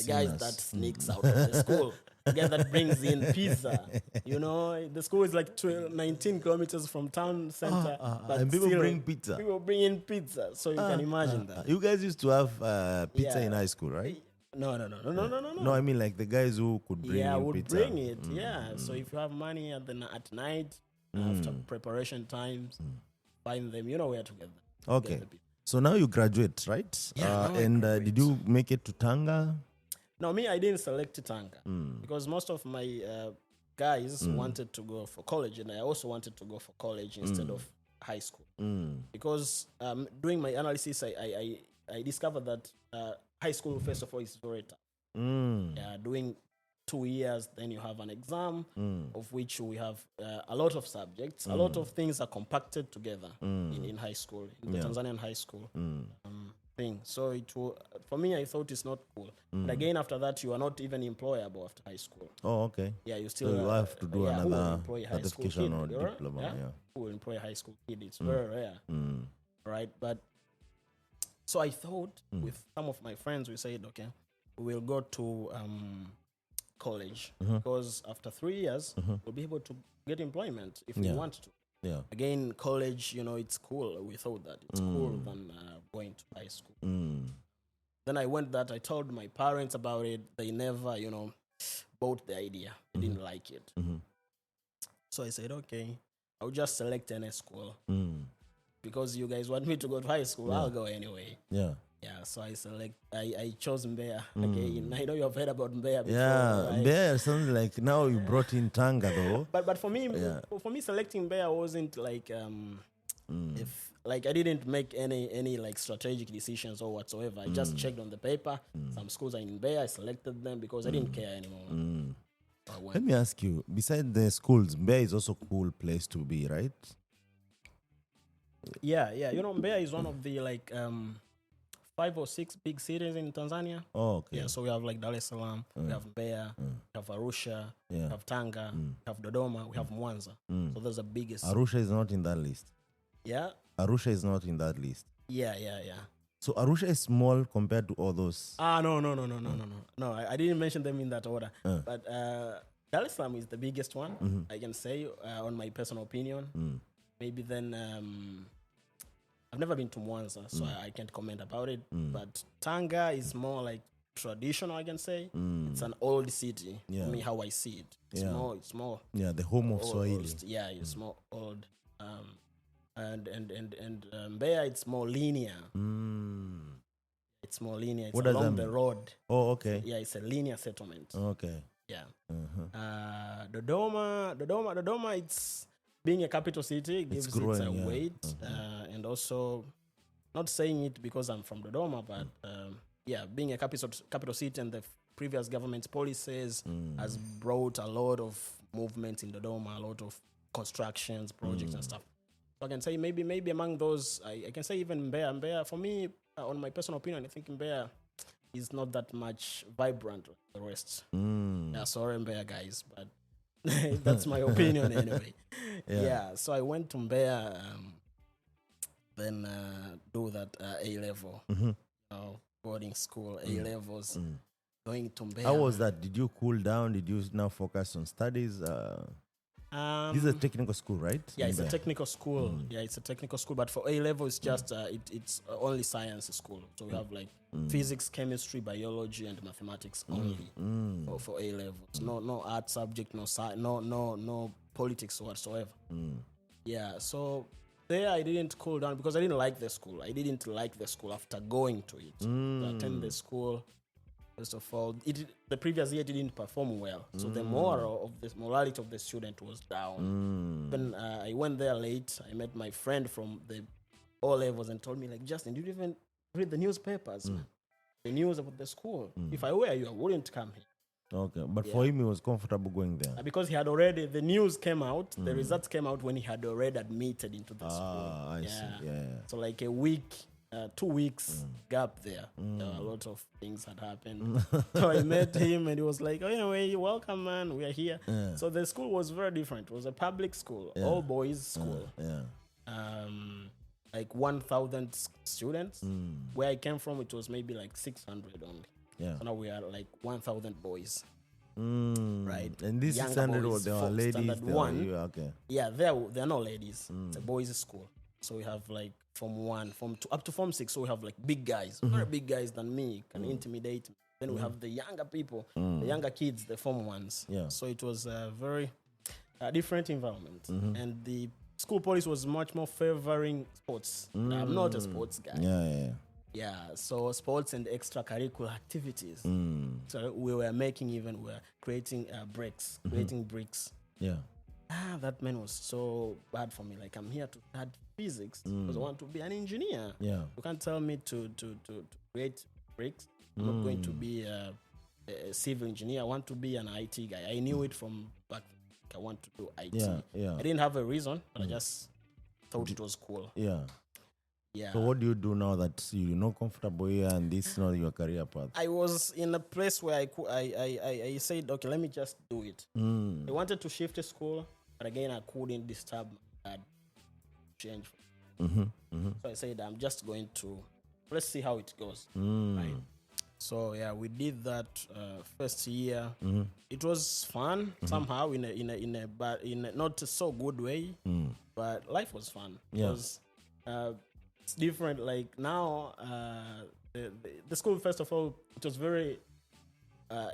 guys that sneaks out of the school. The guy that brings in pizza. The school is like 19 kilometers from town center. But and people bring pizza. People bring in pizza. So you can imagine that. You guys used to have pizza in high school, right? No. No, I mean like the guys who could bring in would pizza. Bring it. So if you have money at night, after preparation times, find them. You know where to get them. Okay. So now you graduate, right? Yeah. Did you make it to Tanga? No, me, I didn't select Tanga because most of my guys wanted to go for college, and I also wanted to go for college instead of high school. Because doing my analysis, I discovered that high school, first of all, is very tough. Doing 2 years, then you have an exam, of which we have a lot of subjects. A lot of things are compacted together in high school, in the Tanzanian high school thing. So for me, I thought it's not cool. But again, after that, you are not even employable after high school. Oh, okay. Yeah, you still so you have to do another certification or kid, diploma. Who will employ a high school kid? It's very rare. Right? But so I thought with some of my friends, we said, okay, we will go to college because after 3 years, we'll be able to get employment if we want to. Yeah. Again, college, it's cool. We thought that it's cool than going to high school. Then I I told my parents about it. They never, bought the idea. They didn't like it. So I said, okay, I'll just select any school. Because you guys want me to go to high school, I'll go anyway. Yeah, so I chose Mbeya. Again, I know you have heard about Mbeya before. Yeah, right? Mbeya sounds like now you brought in Tanga though. But for me selecting Mbeya wasn't like if like I didn't make any like strategic decisions or whatsoever. I just checked on the paper. Some schools are in Mbeya. I selected them because I didn't care anymore. Let me ask you, besides the schools, Mbeya is also a cool place to be, right? Yeah. Mbeya is one of the like 5 or 6 big cities in Tanzania. Oh, okay. Yeah, so we have like Dar es Salaam, we have Mbeya, we have Arusha, we have Tanga, we have Dodoma, we have Mwanza. So those are the biggest. Arusha is not in that list. Yeah. Arusha is not in that list. Yeah. So Arusha is small compared to all those. No. No, I didn't mention them in that order. But Dar es Salaam is the biggest one, I can say, on my personal opinion. Maybe then I've never been to Mwanza, so I can't comment about it. But Tanga is more like traditional, I can say. It's an old city. For me, how I see it. It's more. Yeah, the home of Swahili. Yeah, it's more old. And Mbeya, it's more linear. It's more linear. It's What does that along mean? the road. Oh, okay. Yeah, it's a linear settlement. Okay. Yeah. Dodoma, it's being a capital city, gives growing, it a weight. And also, not saying it because I'm from Dodoma, but being a capital city and the previous government's policies has brought a lot of movement in Dodoma, a lot of constructions, projects and stuff. So I can say maybe among those, I can say even Mbeya. Mbeya, for me, on my personal opinion, I think Mbeya is not that much vibrant with the rest. Yeah, sorry, Mbeya guys, but that's my opinion anyway. Yeah, so I went to Mbeya, then do that A level, boarding school, A levels, going to Mbeya. How was that? Did you cool down? Did you now focus on studies? This is a technical school, right? Yeah, it's a technical school. Yeah, it's a technical school. But for A level, it's just it's only science school. So we have like physics, chemistry, biology, and mathematics only for A levels. No art subject, no politics whatsoever. Yeah, so there I didn't cool down because I didn't like the school. I didn't like the school after going to it. To attend the school. First of all, the previous year didn't perform well, so the morality of the student was down. When I went there late, I met my friend from the O levels and told me, like, Justin, did you even read the newspapers, man? The news about the school? If I were you, I wouldn't come here. Okay, but for him, he was comfortable going there. Because he had already, the news came out, the results came out when he had already admitted into the school. I see, yeah. So like a week, 2 weeks gap there. There were a lot of things had happened. So I met him and he was like, oh, anyway, you're welcome, man. We are here. So the school was very different. It was a public school, all boys school. Like 1,000 students. Where I came from, it was maybe like 600 only. So now we are like 1,000 boys. Right. And this 600, they are ladies. Okay. Yeah, they're not ladies. It's a boys' school. So we have like Form 1, Form 2, up to Form 6. So we have like big guys, very big guys than me, can intimidate me. Then we have the younger people, the younger kids, the Form 1s. Yeah. So it was a very different environment. And the school policy was much more favoring sports. I'm not a sports guy. Yeah, so sports and extracurricular activities. So we were creating creating bricks. Yeah. That man was so bad for me. Like, I'm here to study physics because I want to be an engineer. Yeah. You can't tell me to create bricks. I'm not going to be a civil engineer. I want to be an IT guy. I knew it from back. I want to do IT. I didn't have a reason, but I just thought it was cool. Yeah. So what do you do now that you're not comfortable here and this is not your career path? I was in a place where I said, okay, let me just do it. I wanted to shift to school, but again, I couldn't disturb my dad. Change. So I said, I'm just going to, let's see how it goes. Right. So yeah, we did that first year. It was fun somehow in a not so good way, but life was fun because it's different. Like now, the school, first of all, it was very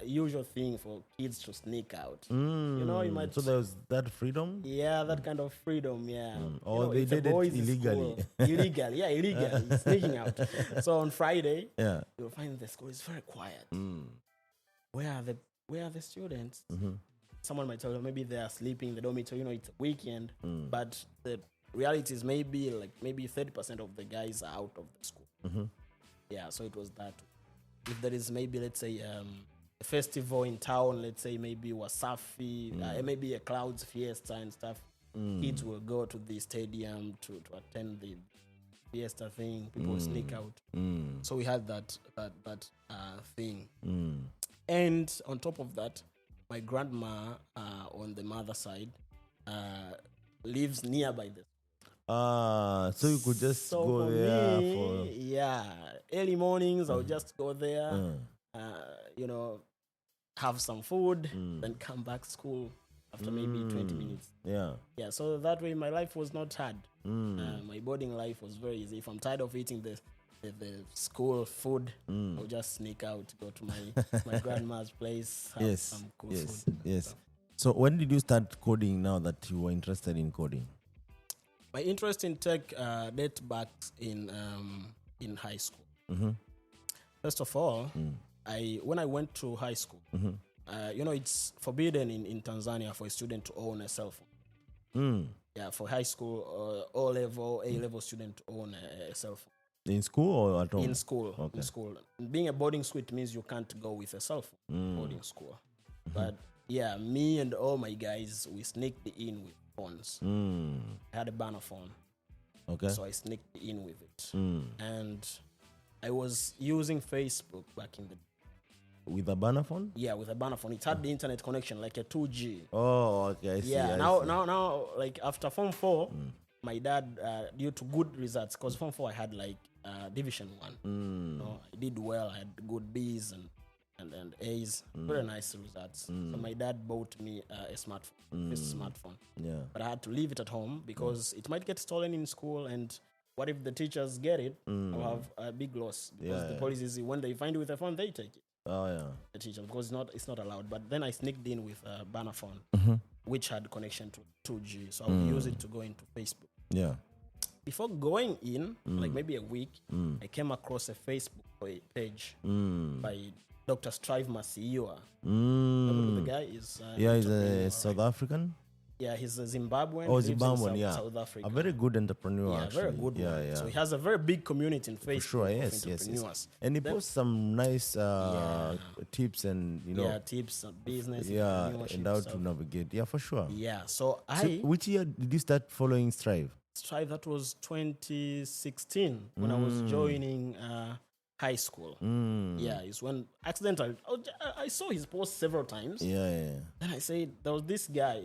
usual thing for kids to sneak out. You know, you might. So there was that freedom. Yeah, that kind of freedom. Yeah. Or they did it illegally. Illegally, sneaking out. So on Friday, you'll find the school is very quiet. Where are the students? Someone might tell you maybe they are sleeping in the dormitory. You know, it's a weekend, but the reality is maybe 30% of the guys are out of the school. Yeah, so it was that. If there is maybe, let's say, a festival in town, let's say maybe Wasafi, maybe a Clouds Fiesta and stuff, kids will go to the stadium to attend the Fiesta thing. People sneak out. So we had that thing. And on top of that, my grandma on the mother side lives nearby this. So you could just So go for there me, for. yeah, early mornings I'll just go there, Uh, you know, have some food, mm, then come back school after maybe 20 minutes. yeah. Yeah, so that way my life was not hard. Mm, My boarding life was very easy. If I'm tired of eating the school food, I'll just sneak out, go to my grandma's place, have yes. some cool Yes. food. Yes. So when did you start coding? Now that you were interested in coding. My interest in tech dates back in high school. Mm-hmm. First of all, when I went to high school, it's forbidden in Tanzania for a student to own a cell phone. Yeah, for high school, A-level student to own a cell phone. In school or at home? In school. Okay. In school. Being a boarding school, it means you can't go with a cell phone. Boarding school. But yeah, me and all my guys, we sneaked in with phones. I had a banner phone. Okay. So I sneaked in with it. And I was using Facebook back in the day. With a banner phone? Yeah, with a banner phone. It had the internet connection, like a 2G. Oh, okay. I see. Yeah, I see. now, like after Form 4, my dad, due to good results, because Form 4 I had like Division 1. I did well. I had good B's and A's. Very nice results. So my dad bought me a smartphone, first smartphone. Yeah. But I had to leave it at home because it might get stolen in school, and what if the teachers get it? I'll have a big loss because the policy is when they find you with a phone, they take it. Oh yeah. The teacher, because it's not allowed. But then I sneaked in with a banner phone, which had connection to 2G, so I would use it to go into Facebook. Yeah. Before going in, like maybe a week, I came across a Facebook page by Dr. Strive Masiyiwa. The guy is He's a South African. Yeah, he's a Zimbabwean. Oh, lives in Zimbabwean, South Africa. A very good entrepreneur, Yeah, actually. very good Yeah, one. yeah. So he has a very big community in Facebook. For sure, of yes. entrepreneurs. And he posts some nice tips and, tips on business. and how stuff. to navigate. Yeah, for sure. Yeah, so Which year did you start following Strive? that was 2016 when I was joining high school. Yeah, it's when accidentally I saw his post several times. Yeah. Then I said there was this guy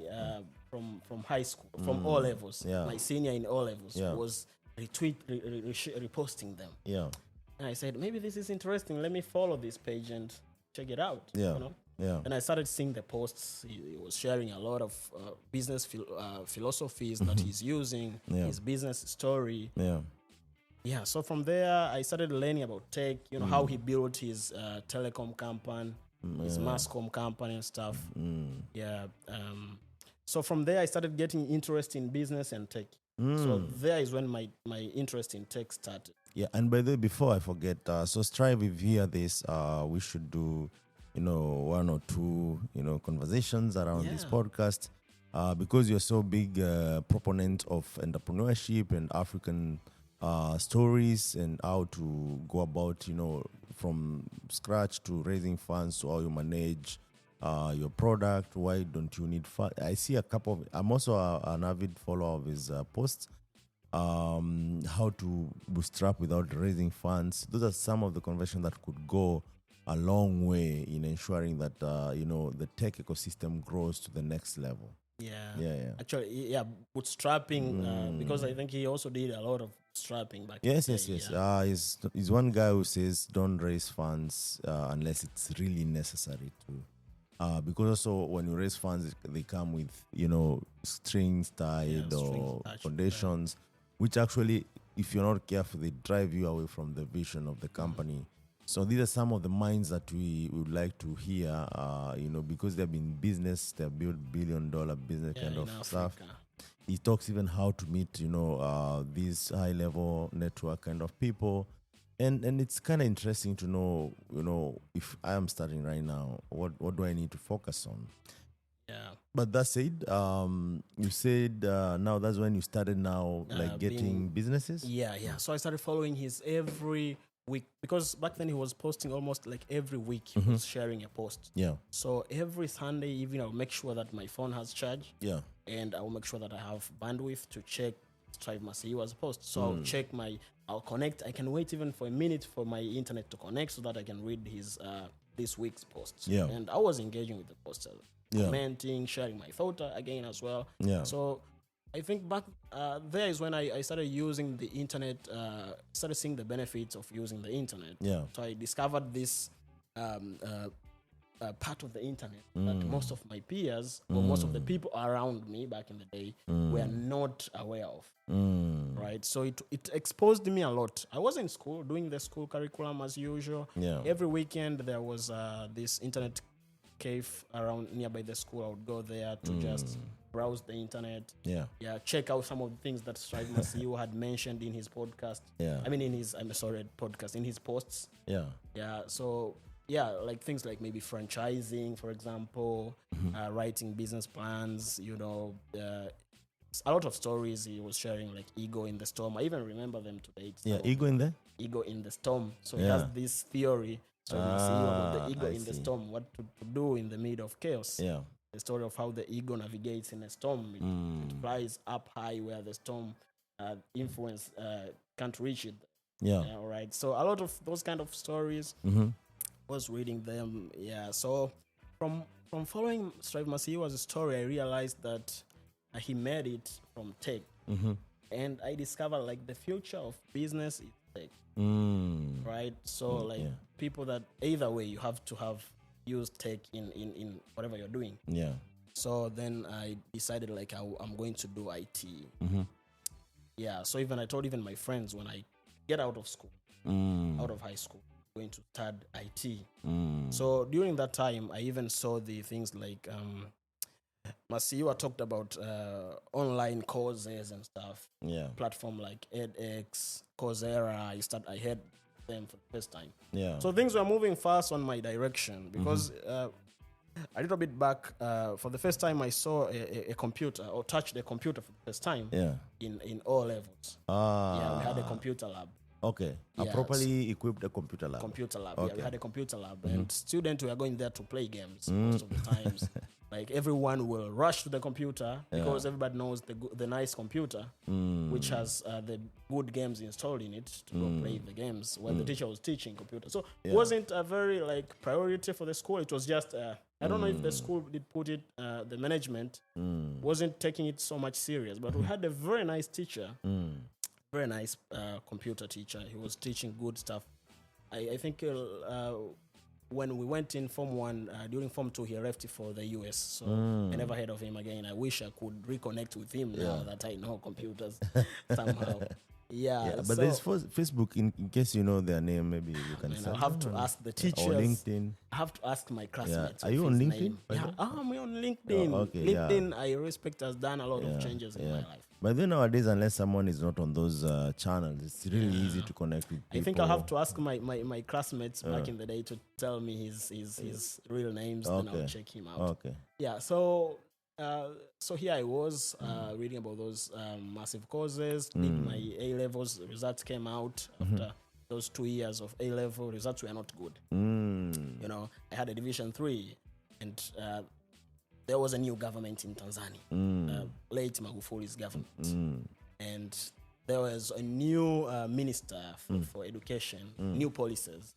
from high school, from O levels, my senior in O levels, was reposting them. Yeah. And I said, maybe this is interesting. Let me follow this page and check it out. Yeah. Yeah. And I started seeing the posts. He was sharing a lot of business philosophies that he's using, his business story. Yeah. Yeah, so from there, I started learning about tech, how he built his telecom company, his masscom company and stuff. Yeah. So from there, I started getting interest in business and tech. So there is when my interest in tech started. Yeah, and by the way, before I forget, so Strive, if you hear this, we should do, one or two, conversations around this podcast, because you're so big proponent of entrepreneurship and African stories and how to go about, from scratch to raising funds to how you manage your product. Why don't you need funds? I see a couple of, I'm also an avid follower of his posts. How to bootstrap without raising funds. Those are some of the conversations that could go a long way in ensuring that, the tech ecosystem grows to the next level. Yeah. Actually, bootstrapping, because I think he also did a lot of bootstrapping back Yes. in the day. He's one guy who says don't raise funds unless it's really necessary to. Because also when you raise funds, they come with, strings tied or conditions, which actually, if you're not careful, they drive you away from the vision of the company. So these are some of the minds that we would like to hear, because they've been business, they've built billion-dollar business kind of stuff. He talks even how to meet, these high-level network kind of people. And it's kind of interesting to know, if I am starting right now, what do I need to focus on? Yeah. But that said, you said now that's when you started getting businesses? Yeah. So I started following his every week, because back then he was posting almost like every week he was sharing a post. Yeah. So every Sunday evening I'll make sure that my phone has charge. Yeah. And I'll make sure that I have bandwidth to check Strive Masiyiwa's post. So I'll connect. I can wait even for a minute for my internet to connect so that I can read his this week's posts. Yeah. And I was engaging with the poster, commenting, sharing my thought again as well. Yeah. So I think back there is when I started using the internet, started seeing the benefits of using the internet. Yeah. So I discovered this part of the internet that most of my peers or most of the people around me back in the day were not aware of. Right. So it exposed me a lot. I was in school doing the school curriculum as usual. Yeah. Every weekend there was this internet cave around nearby the school. I would go there to just browse the internet. Yeah. Yeah, check out some of the things that Strive Masiu had mentioned in his podcast. Yeah. I mean, in his podcast, in his posts. Yeah. Yeah. So like things like maybe franchising, for example, writing business plans. A lot of stories he was sharing, like Ego in the Storm. I even remember them today. Yeah, Ego in there? Ego in the Storm. So he has this theory, about the ego in the storm, what to do in the middle of chaos. Yeah. The story of how the ego navigates in a storm. It flies up high where the storm influence can't reach it. Yeah. All right. So a lot of those kind of stories, was reading them. Yeah. So from following Strive Masiu's story, I realized that he made it from tech. And I discovered like the future of business is tech. Right? So people that either way you have to have used tech in whatever you're doing. Yeah. So then I decided like I'm going to do IT. Yeah. So I told my friends when I get out of school, out of high school, I'm going to start IT. So during that time, I even saw the things like Masiwa talked about online courses and stuff. Yeah. Platform like edX, Coursera. I heard them for the first time. Yeah. So things were moving fast on my direction because a little bit back, for the first time I saw a computer or touched a computer for the first time. Yeah. In all levels. Yeah, we had a computer lab. Okay. A properly equipped computer lab. Computer lab. Okay. Yeah, we had a computer lab, and students were going there to play games most of the times. Like everyone will rush to the computer because everybody knows the nice computer, which has the good games installed in it to go play the games when the teacher was teaching computer. So it wasn't a very like priority for the school. It was just I don't know if the school did put it. The management wasn't taking it so much serious, but we had a very nice teacher, very nice computer teacher. He was teaching good stuff. I think. When we went in Form 1, during Form 2, he left for the US. So I never heard of him again. I wish I could reconnect with him now that I know computers somehow. Yeah, but there's Facebook, in case you know their name, maybe you can I'll have to ask the teachers. Or LinkedIn. I have to ask my classmates. Are you on LinkedIn? Yeah, I'm on LinkedIn. Okay, LinkedIn, I respect, has done a lot of changes in my life. But then nowadays, unless someone is not on those channels, it's really easy to connect with people. I think I'll have to ask my classmates back in the day to tell me his real names, then I'll check him out. Okay. Yeah, so here I was reading about those massive courses, did my A-levels, results came out after those 2 years of A-level, results were not good. I had a Division 3, and there was a new government in Tanzania, late Magufuli's government. And there was a new minister for education, new policies,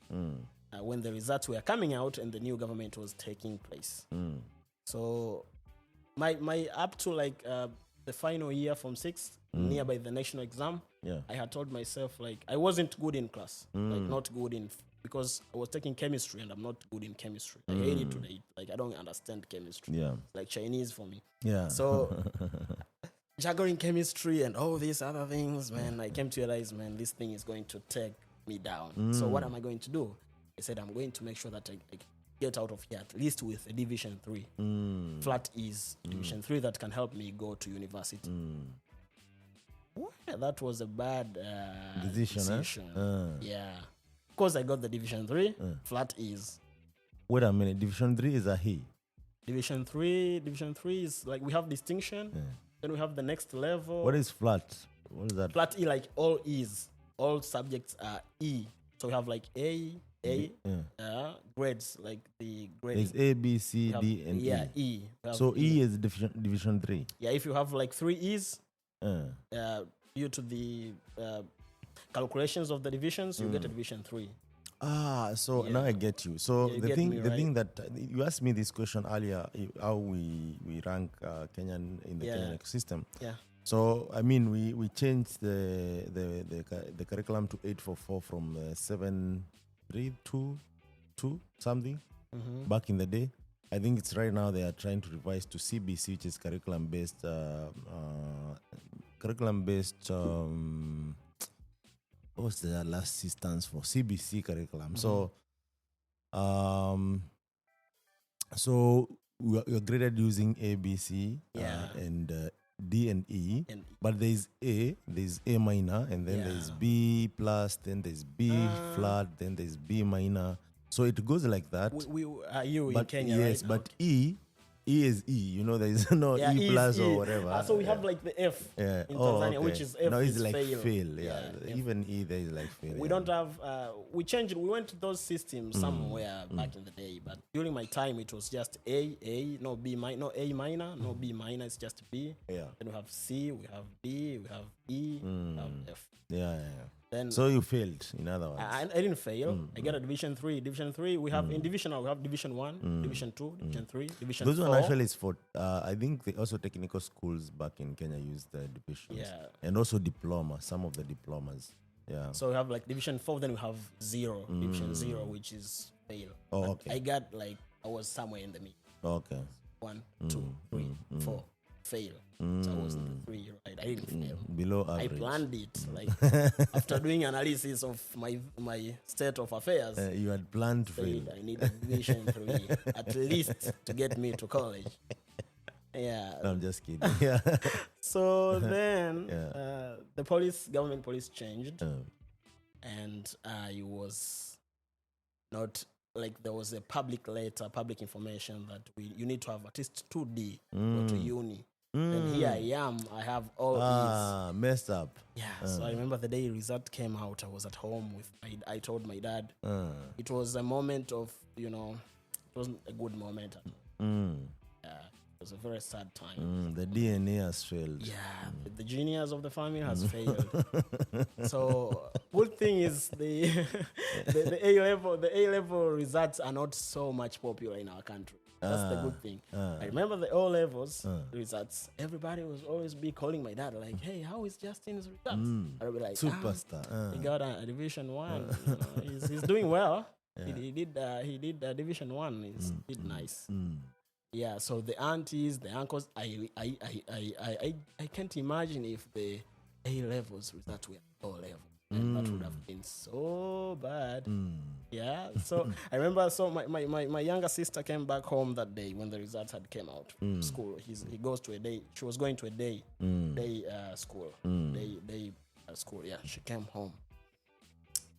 when the results were coming out and the new government was taking place. So my up to like the final year from 6th, nearby the national exam, I had told myself like I wasn't good in class, like not good in because I was taking chemistry and I'm not good in chemistry. I hate it today. Like I don't understand chemistry. Yeah, it's like Chinese for me. Yeah. So juggling chemistry and all these other things, man, I came to realize, man, this thing is going to take me down. So what am I going to do? I said I'm going to make sure that I get out of here at least with a Division 3. Flat E's Division 3 that can help me go to university. Well, that was a bad decision. Yeah. Of course, I got the Division 3, Flat E's. Wait a minute, Division 3 is a he? Division 3 is like we have distinction, then we have the next level. What is flat? What is that? Flat E, like all E's. All subjects are E. So we have like A, grades, like the grades. It's A, B, C, D, and E. E. So E is Division 3. Yeah, if you have like 3 E's, due to the calculations of the divisions, you get a Division 3. So now I get you. So the thing that you asked me this question earlier, how we rank Kenyan in the Kenyan ecosystem. Yeah. So I mean, we changed the curriculum to 844 from 7322 something back in the day. I think it's right now they are trying to revise to CBC, which is curriculum based. What's the last C stands for? CBC curriculum. So we're graded using A, B, C, and D and E. But there's A minor, and then there's B plus, then there's B flat, then there's B minor. So it goes like that. We you but in Kenya, yes, right? but E is E. You know, there is no E plus or whatever. So we have like the F in Tanzania, which is F. No, it's is like fail. Yeah, even E there is like fail. We don't have. We changed. We went to those systems somewhere back in the day, but during my time it was just A, no B minor, no A minor, no B minor. It's just B. Yeah. Then we have C, we have D, we have E, we have F. Yeah. Then so you failed, in other words. I didn't fail. I got a Division 3. Division 3, we have in Divisional, we have Division 1, Division 2, Division 3, Division 4. Those one actually is for, I think they also technical schools back in Kenya use the divisions. Yeah. And also diploma, some of the diplomas. Yeah. So we have like Division 4, then we have 0, Division 0, which is fail. Oh, But okay. I got like, I was somewhere in the middle. Okay. 1, 2, 3, 4, fail. So I was in the 3, right? I didn't fail. Below I average. planned it. Like after doing analysis of my state of affairs, You had planned to fail. I need a Division 3 at least to get me to college. Yeah. No, I'm just kidding. Yeah. So then the government police changed, Um, and I was not like there was a public information that you need to have at least 2D to go to uni. And here I am. I have all these. Messed up. Yeah. So I remember the day result came out. I was at home with I told my dad. It was a moment of it wasn't a good moment. It was a very sad time. The DNA has failed. Yeah, the genius of the family has failed. So good thing is the A level results are not so much popular in our country. That's the good thing. I remember the O levels results. Everybody was always calling my dad like, "Hey, how is Justine's results?" I'd be like, Superstar. He got a Division 1. He's doing well. He did Division 1. He did nice. Yeah, so the aunties, the uncles, I can't imagine if the A levels results were O level. And that would have been so bad. Yeah. So I remember my younger sister came back home that day when the results had came out from school. He goes to a day. She was going to a day school. Day school. Yeah. She came home.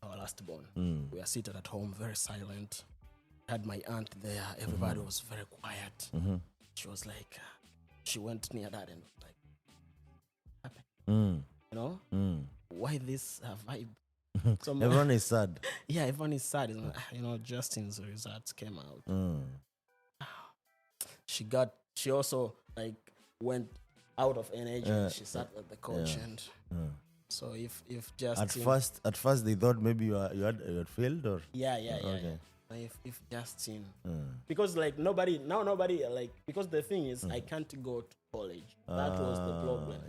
Our last born. We were seated at home, very silent. Had my aunt there. Everybody was very quiet. She was like, she went near dad and was like, happened? Why this vibe? So Everyone is sad. Yeah, everyone is sad. Justine's results came out. She also like went out of energy. She sat at the coach and so if Justine at first they thought maybe you had failed or okay. If Justine because like nobody like because the thing is I can't go to college. That was the problem.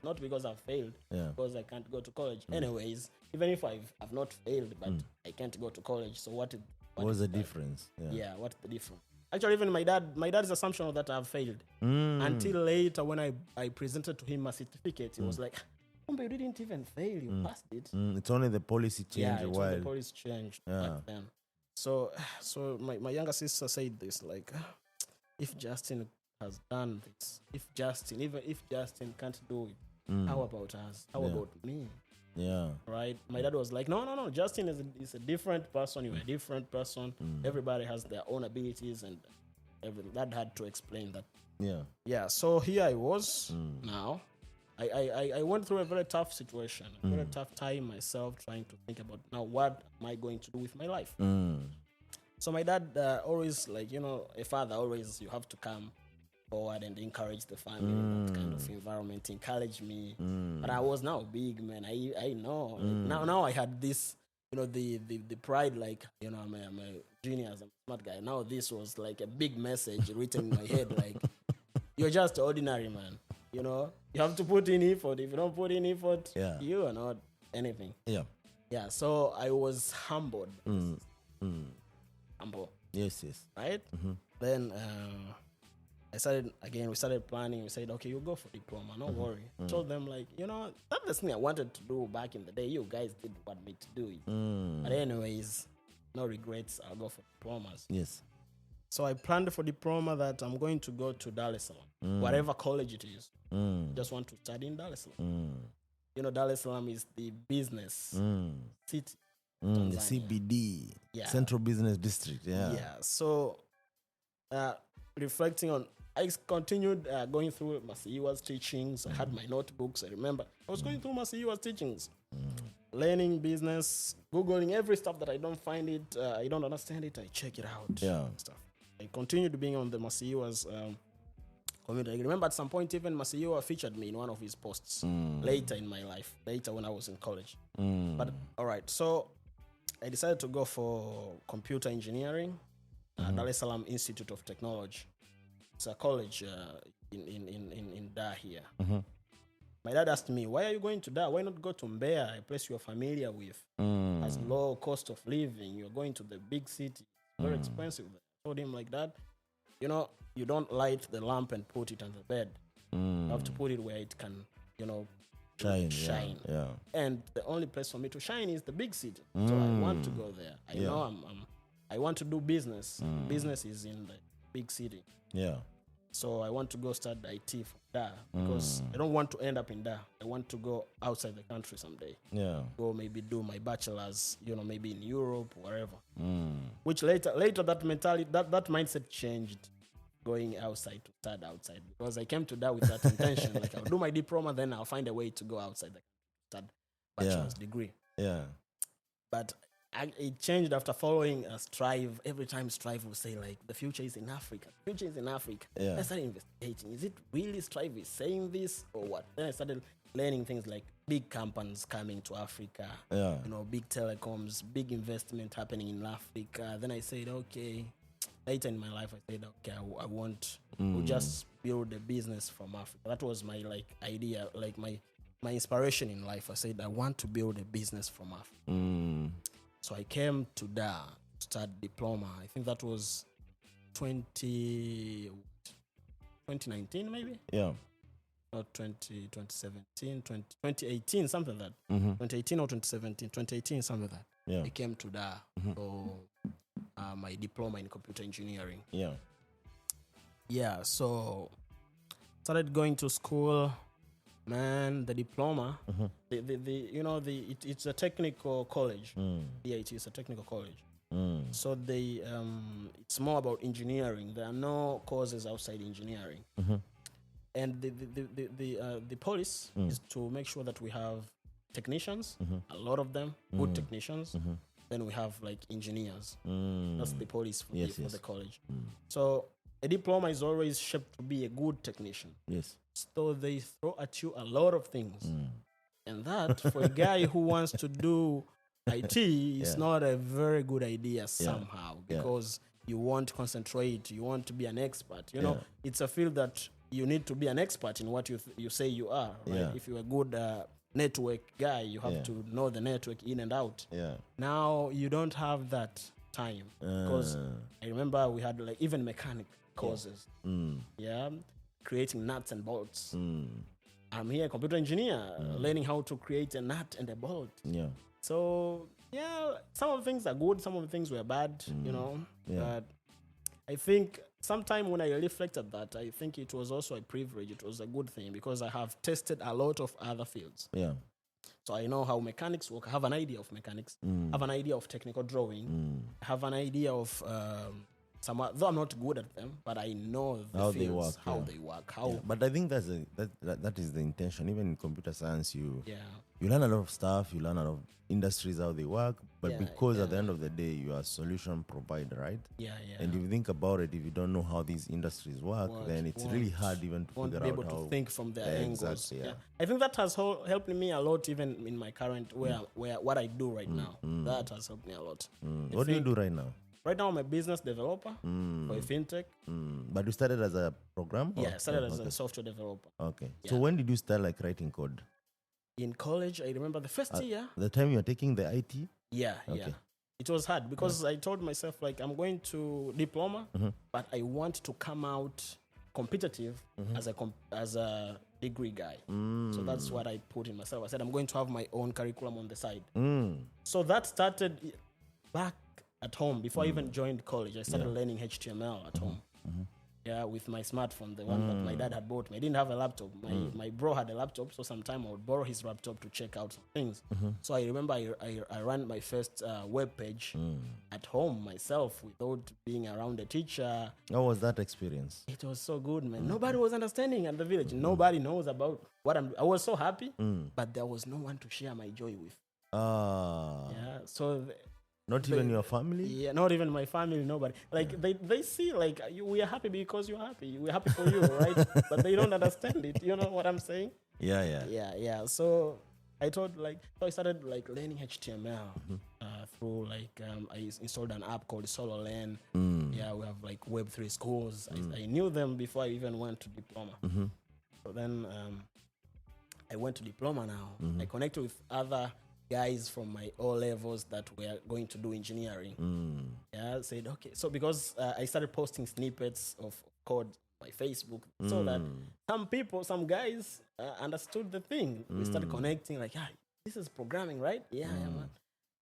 Not because I failed, because I can't go to college. Anyways, even if I've not failed, but I can't go to college. So what was the difference? What's the difference? Actually, even my dad's assumption was that I've failed. Until later when I presented to him a certificate, he was like, "Oh, but you didn't even fail, you passed it." It's only the policy changed a while. The policy changed back then. So my younger sister said this, like, if Justine has done this, if Justine can't do it, how about us? How about me? Yeah. Right? My dad was like, no, Justine is a different person. You're a different person. Everybody has their own abilities, and Dad had to explain that. Yeah. So here I was now. I went through a very tough situation, a very tough time myself, trying to think about now what am I going to do with my life. So my dad always, like, a father always, you have to come forward and encourage the family in that kind of environment, encourage me. But I was now big, man. I know. Like, now I had this, the pride, like, I'm a genius, I'm a smart guy. Now this was like a big message written in my head, like, you're just ordinary, man. You have to put in effort. If you don't put in effort, Yeah. you are not anything. Yeah. Yeah. So I was humbled. Humble, Yes. Yes. right? Then we started planning. We said, okay, you go for diploma. Don't worry. Told them, like, that's the thing I wanted to do back in the day. You guys didn't want me to do it. But anyways, no regrets. I'll go for diplomas. Yes. So I planned for diploma that I'm going to go to Dar es Salaam, whatever college it is. Just want to study in Dar es Salaam. Dar es Salaam is the business city. The Tanzania. CBD, Yeah. Central Business District. Yeah. Yeah. So reflecting on, I continued going through Masiyiwa's teachings. I had my notebooks. I remember I was going through Masiyiwa's teachings, learning business, Googling every stuff that I don't find it, I don't understand it, I check it out. Yeah. Stuff. I continued being on the Masiyiwa's community. I remember at some point even Masiyiwa featured me in one of his posts later in my life, later when I was in college. But all right, so I decided to go for computer engineering, Dar es Salaam Institute of Technology. It's a college in Dar here. My dad asked me, why are you going to Dar? Why not go to Mbeya, a place you're familiar with? Has low cost of living. You're going to the big city. Very expensive. I told him like that. You don't light the lamp and put it on the bed. You have to put it where it can, shine. Yeah. And the only place for me to shine is the big city. So I want to go there. I know I want to do business. Business is in the big city. Yeah. So I want to go start IT from Dar because I don't want to end up in Dar. I want to go outside the country someday. Yeah. Go maybe do my bachelor's, maybe in Europe, wherever. Which later that mentality, that mindset changed, going outside to start outside, because I came to Dar with that intention. Like, I'll do my diploma, then I'll find a way to go outside the country, start bachelor's degree. Yeah. But it changed after following Strive. Every time Strive will say, like, the future is in Africa. The future is in Africa. Yeah. I started investigating. Is it really Strive is saying this or what? Then I started learning things like big companies coming to Africa. Yeah. Big telecoms, big investment happening in Africa. Then I said, okay. Later in my life, I said, okay, I want to just build a business from Africa. That was my idea, my inspiration in life. I said, I want to build a business from Africa. So I came to Dar to start diploma. I think that was 2019 maybe? Yeah. Not 2017, 2018, something like that. 2018 or 2017, 2018, something like that. Yeah. I came to Dar for my diploma in computer engineering. Yeah. Yeah, so started going to school. Man, the diploma, it's a technical college. DIT is a technical college. So it's more about engineering. There are no courses outside engineering. And the policy is to make sure that we have technicians, a lot of them, good technicians. Then we have like engineers. That's the policy for the college. So a diploma is always shaped to be a good technician. Yes. So they throw at you a lot of things. And that, for a guy who wants to do IT, is not a very good idea somehow, because you want to concentrate, you want to be an expert. It's a field that you need to be an expert in what you say you are. Right? Yeah. If you're a good network guy, you have to know the network in and out. Yeah. Now, you don't have that time, because I remember we had like even mechanic courses. Creating nuts and bolts. I'm here, computer engineer, learning how to create a nut and a bolt. Yeah. So some of the things are good, some of the things were bad, But I think sometime when I reflect at that, I think it was also a privilege. It was a good thing, because I have tested a lot of other fields. Yeah. So I know how mechanics work. I have an idea of mechanics. I have an idea of technical drawing. I have an idea of though I'm not good at them, but I know how fields, they work. But I think that is the intention. Even in computer science, you learn a lot of stuff. You learn a lot of industries, how they work. But because at the end of the day, you are a solution provider, right? And if you think about it, if you don't know how these industries work, then it's really hard even to figure out how. Won't be able to think from their angles. Exactly, I think that has helped me a lot, even in my current where what I do right now. That has helped me a lot. What do you do right now? Right now I'm a business developer for a fintech. But you started as a program? Yeah, I started as a software developer. Okay. Yeah. So when did you start like writing code? In college, I remember the first year. The time you were taking the IT? Yeah, yeah. It was hard because I told myself, like, I'm going to diploma, but I want to come out competitive as a degree guy. So that's what I put in myself. I said, I'm going to have my own curriculum on the side. So that started back at home. Before I even joined college, I started learning HTML at home. Yeah, with my smartphone, the one that my dad had bought me. I didn't have a laptop. My bro had a laptop, so sometime I would borrow his laptop to check out some things. So I remember I ran my first web page at home myself without being around a teacher. How was that experience? It was so good, man. Nobody was understanding at the village. Nobody knows about what I was so happy, but there was no one to share my joy with. Yeah, so... Not even your family? Yeah, not even my family, nobody. Like, they see, like, we are happy because you're happy. We're happy for you, right? But they don't understand it. You know what I'm saying? Yeah. So I thought, like, so I started, like, learning HTML through, like, I installed an app called SoloLearn. Yeah, we have, like, Web3 schools. I knew them before I even went to diploma. So then I went to diploma now. I connected with other guys from my O levels that were going to do engineering. Yeah, I said, okay. So because I started posting snippets of code on my Facebook, so that some guys understood the thing. We started connecting, like, this is programming, right? Yeah, man.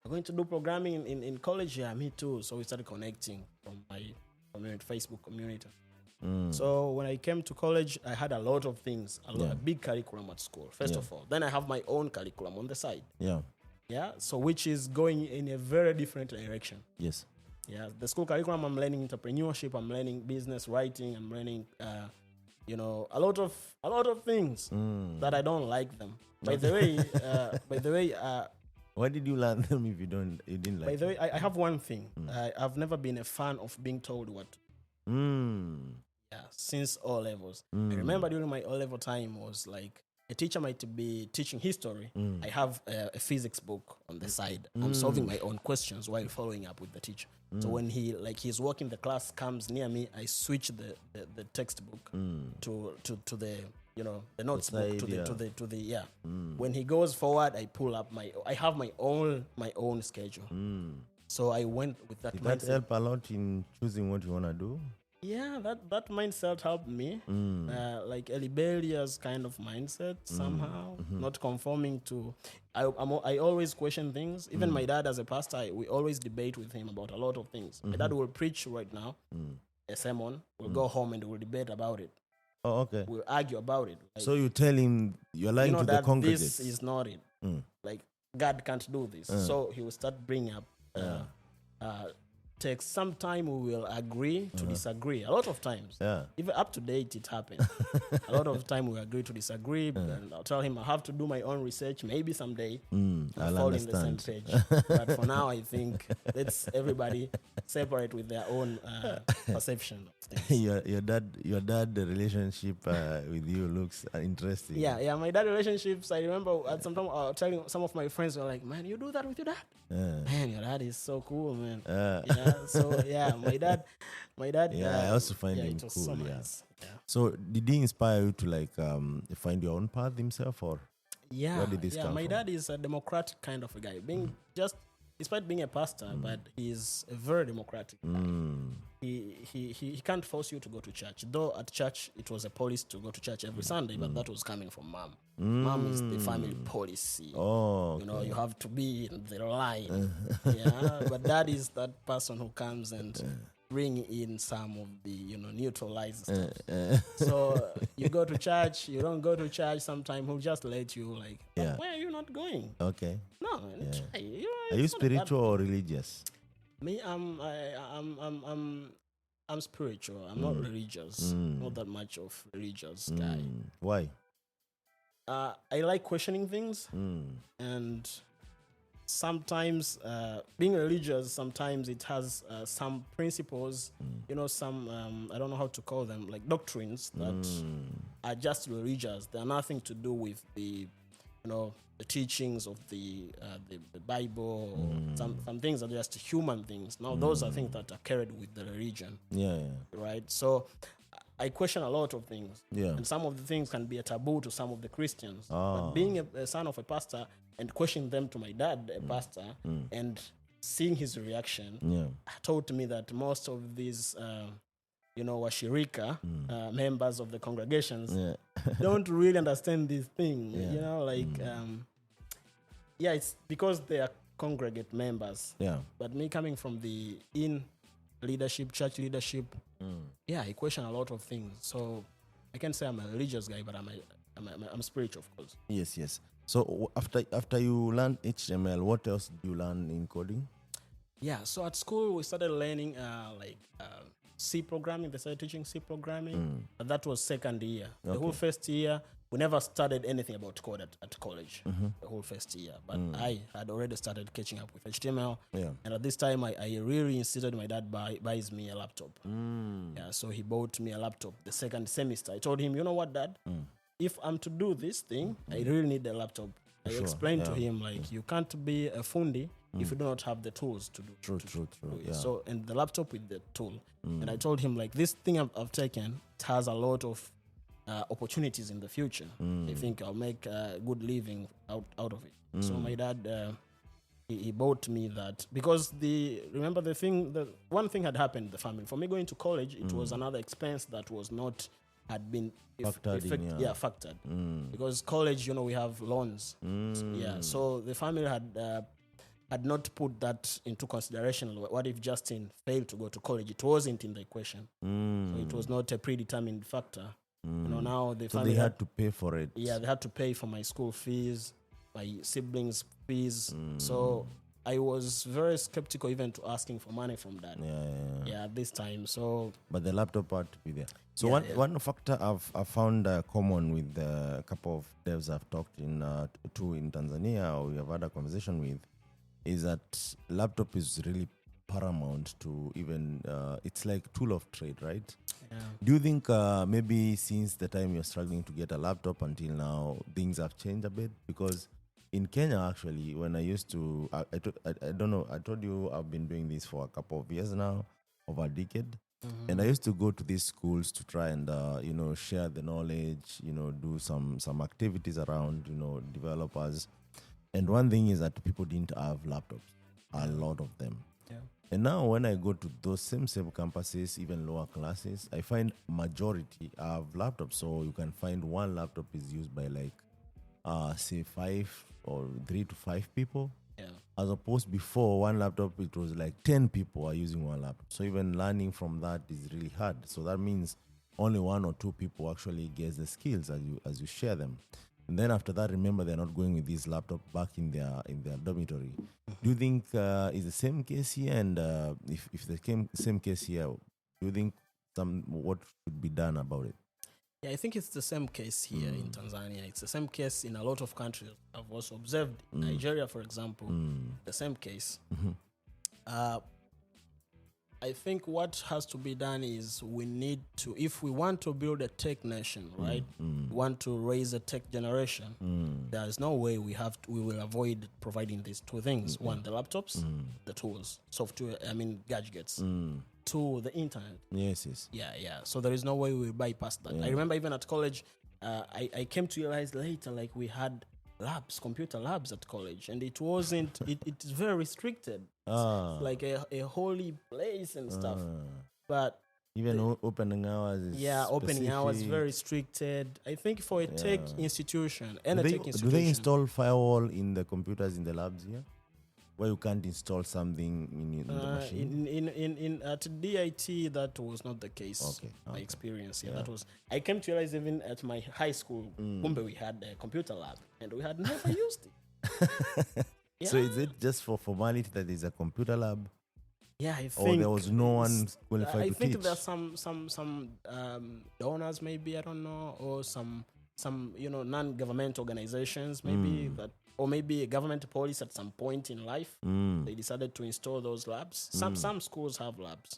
I'm going to do programming in college. Yeah, me too. So we started connecting from my community, Facebook community. So when I came to college, I had a lot of things, a big curriculum at school, first of all. Then I have my own curriculum on the side. Yeah, so which is going in a very different direction. Yes. Yeah, the school curriculum, I'm learning entrepreneurship, I'm learning business writing, I'm learning, a lot of things that I don't like them. By the way, why did you learn them if you didn't like? By the way, I have one thing. I've never been a fan of being told what. Yeah, since O levels. I remember during my O level time was like, a teacher might be teaching history. I have a physics book on the side. I'm solving my own questions while following up with the teacher. So when he's working, the class comes near me, I switch the textbook to the the notes book to the When he goes forward, I pull up I have my own schedule. So I went with that. Did that help a lot in choosing what you want to do? Yeah, that mindset helped me. Like a rebellious kind of mindset somehow, not conforming to. I always question things. Even my dad, as a pastor, we always debate with him about a lot of things. My dad will preach right now, a sermon. We'll go home and we'll debate about it. Oh, okay. We'll argue about it. Like, so you tell him you're lying to the congregants. This is not it. Like, God can't do this. So he will start bringing up. Takes some time, we will agree to disagree. A lot of times, even up to date, it happens. A lot of time we agree to disagree, and I'll tell him I have to do my own research. Maybe someday I'll fall in the same page. But for now, I think let's everybody separate with their own perception of things. Your dad, the relationship with you looks interesting. Yeah. My dad relationships. I remember at some time I was telling some of my friends were like, "Man, you do that with your dad? Man, your dad is so cool, man." So my dad. Yeah, I also find him cool. So nice. So did he inspire you to like find your own path himself, or where did this come from? My dad is a democratic kind of a guy. Despite being a pastor, but he's a very democratic guy. He can't force you to go to church. Though at church it was a policy to go to church every Sunday, but that was coming from mom. Mom is the family policy. Oh, okay. You have to be in the line. But dad is that person who comes and bring in some of the neutralize stuff. So you go to church, you don't go to church. Sometimes he'll just let you like, where are you not going? Okay. No, try. Are you spiritual or religious? Me, I'm spiritual. I'm not religious. Not that much of religious guy. Why? I like questioning things, and sometimes being religious, sometimes it has some principles, some I don't know how to call them, like doctrines that are just religious. They're nothing to do with the the teachings of the Bible, or some things are just human things. Now those are things that are carried with the religion. Right. So I question a lot of things. And some of the things can be a taboo to some of the Christians. But being a son of a pastor and questioning them to my dad, a pastor, and seeing his reaction taught me that most of these washirika, members of the congregations, don't really understand this thing. It's because they are congregate members. But me coming from the leadership, church leadership, I question a lot of things. So I can't say I'm a religious guy, but I'm spiritual, of course. Yes. So after you learned HTML, what else did you learn in coding? So at school we started learning C programming. They started teaching C programming, but that was second year. The whole first year we never studied anything about code at college. The whole first year, but I had already started catching up with HTML. And at this time I really insisted my dad buys me a laptop. So he bought me a laptop the second semester. I told him, you know what, Dad, if I'm to do this thing, I really need a laptop. I explained to him, you can't be a fundi if you do not have the tools to do. True. So, and the laptop with the tool. And I told him, this thing I've taken, it has a lot of opportunities in the future. I think I'll make a good living out of it. So my dad, he bought me that because the one thing had happened in the family. For me going to college, it was another expense that had been factored. Because college, we have loans. So the family had not put that into consideration. What if Justine failed to go to college? It wasn't in the equation. So it was not a predetermined factor. Now the family they had to pay for it. They had to pay for my school fees, my siblings' fees. So I was very skeptical even to asking for money from dad. At this time. So, but the laptop had to be there. So one factor I've found common with a couple of devs I've talked to in Tanzania, or we have had a conversation with, is that laptop is really paramount to even it's like tool of trade, right? Do you think maybe since the time you're struggling to get a laptop until now, things have changed a bit? Because in Kenya, actually, when I used to, I don't know, I told you I've been doing this for a couple of years now, over a decade. And I used to go to these schools to try and, share the knowledge, do some activities around, developers. And one thing is that people didn't have laptops, a lot of them. And now when I go to those same campuses, even lower classes, I find majority have laptops. So you can find one laptop is used by say 5 or 3 to 5 people. As opposed before, one laptop, it was like 10 people are using one laptop. So even learning from that is really hard. So that means only 1 or 2 people actually get the skills as you share them. And then after that, remember, they're not going with this laptop back in their dormitory. Do you think is the same case here? And if the same case here, do you think what should be done about it? I think it's the same case here in Tanzania. It's the same case in a lot of countries. I've also observed Nigeria, for example, the same case. I think what has to be done is we need to, if we want to build a tech nation, right? Want to raise a tech generation, there is no way we will avoid providing these two things. One, the laptops, the tools, software, gadgets. 2, the internet. Yes. Yeah. So there is no way we bypass that. I remember even at college, I came to realize later, we had computer labs at college, and it wasn't, it's very restricted. It's like a holy place and stuff. But even opening hours is opening hours very restricted. I think for a tech institution and tech institution. Do they install firewall in the computers in the labs here? Where you can't install something in the machine? At DIT, that was not the case. Okay. My experience. That was. I came to realize even at my high school, we had a computer lab, and we had never used it. So is it just for formality that is a computer lab? I think. Or there was no one qualified to teach? I think there's some donors, maybe, I don't know, or some non-government organizations maybe that or maybe a government policy at some point in life, they decided to install those labs. Some schools have labs.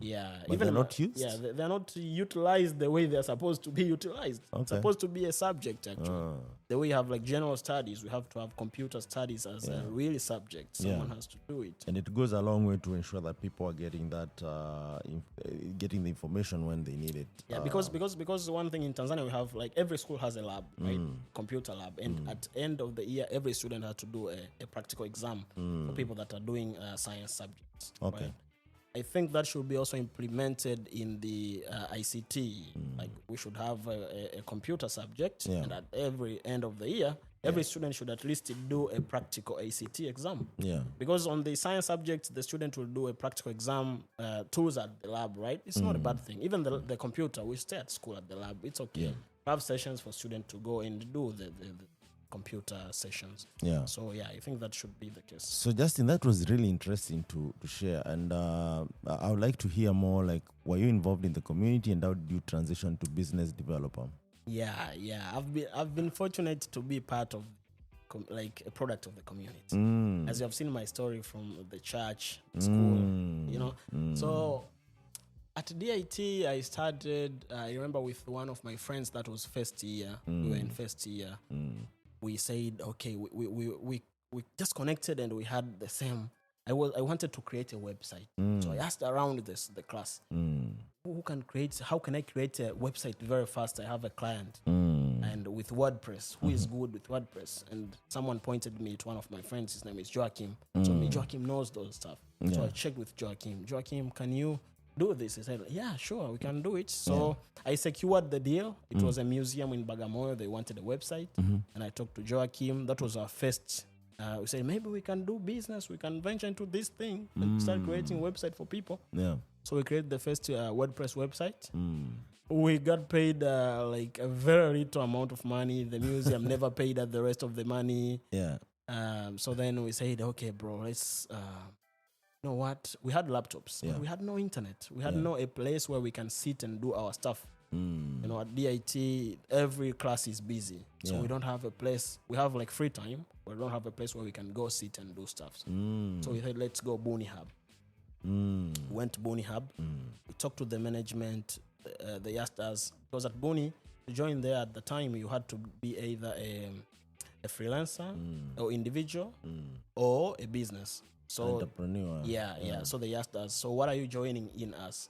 Yeah, But they're not used? Yeah, they're not utilized the way they're supposed to be utilized. Okay. It's supposed to be a subject, actually. The way you have like general studies, we have to have computer studies as a really subject. Someone has to do it. And it goes a long way to ensure that people are getting that, getting the information when they need it. Yeah, because one thing in Tanzania, we have like every school has a lab, right? Computer lab. And at end of the year, every student has to do a practical exam for people that are doing science subjects. Okay. Right? I think that should be also implemented in the ICT. Like we should have a computer subject, and at every end of the year, every student should at least do a practical ACT exam. Yeah. Because on the science subject, the student will do a practical exam, tools at the lab, right? It's not a bad thing. Even the computer, we stay at school at the lab. It's okay. Yeah. Have sessions for students to go and do the computer sessions. Yeah. So yeah, I think that should be the case. So Justin, that was really interesting to share, and I would like to hear more. Like, were you involved in the community, and how did you transition to business developer? Yeah. I've been fortunate to be part of like a product of the community. As you have seen my story from the church, school, you know. So at DIT, I started. I remember with one of my friends that was first year. We were in first year. We said, okay, we just connected and we had the same. I wanted to create a website, so I asked around the class, how can I create a website very fast? I have a client, and with WordPress, who is good with WordPress? And someone pointed me to one of my friends. His name is Joachim. So Joachim knows those stuff. So I checked with Joachim. Joachim, can you do this? He said, yeah, sure, we can do it. So I secured the deal. It was a museum in Bagamoyo. They wanted a website. And I talked to Joachim. That was our first. We said, maybe we can do business. We can venture into this thing. Start creating website for people. Yeah. So we created the first WordPress website. We got paid like a very little amount of money. The museum never paid us the rest of the money. Yeah. So then we said, okay, bro, let's... you know what? We had laptops. But we had no internet. We had no a place where we can sit and do our stuff. You know, at DIT, every class is busy. So we don't have a place. We have like free time, but we don't have a place where we can go sit and do stuff. So we said, let's go Buni Hub. We went to Buni Hub. We talked to the management. They asked us, because at Buni, to join there at the time, you had to be either a freelancer or individual or a business. So entrepreneur. Yeah. So they asked us, so what are you joining in us?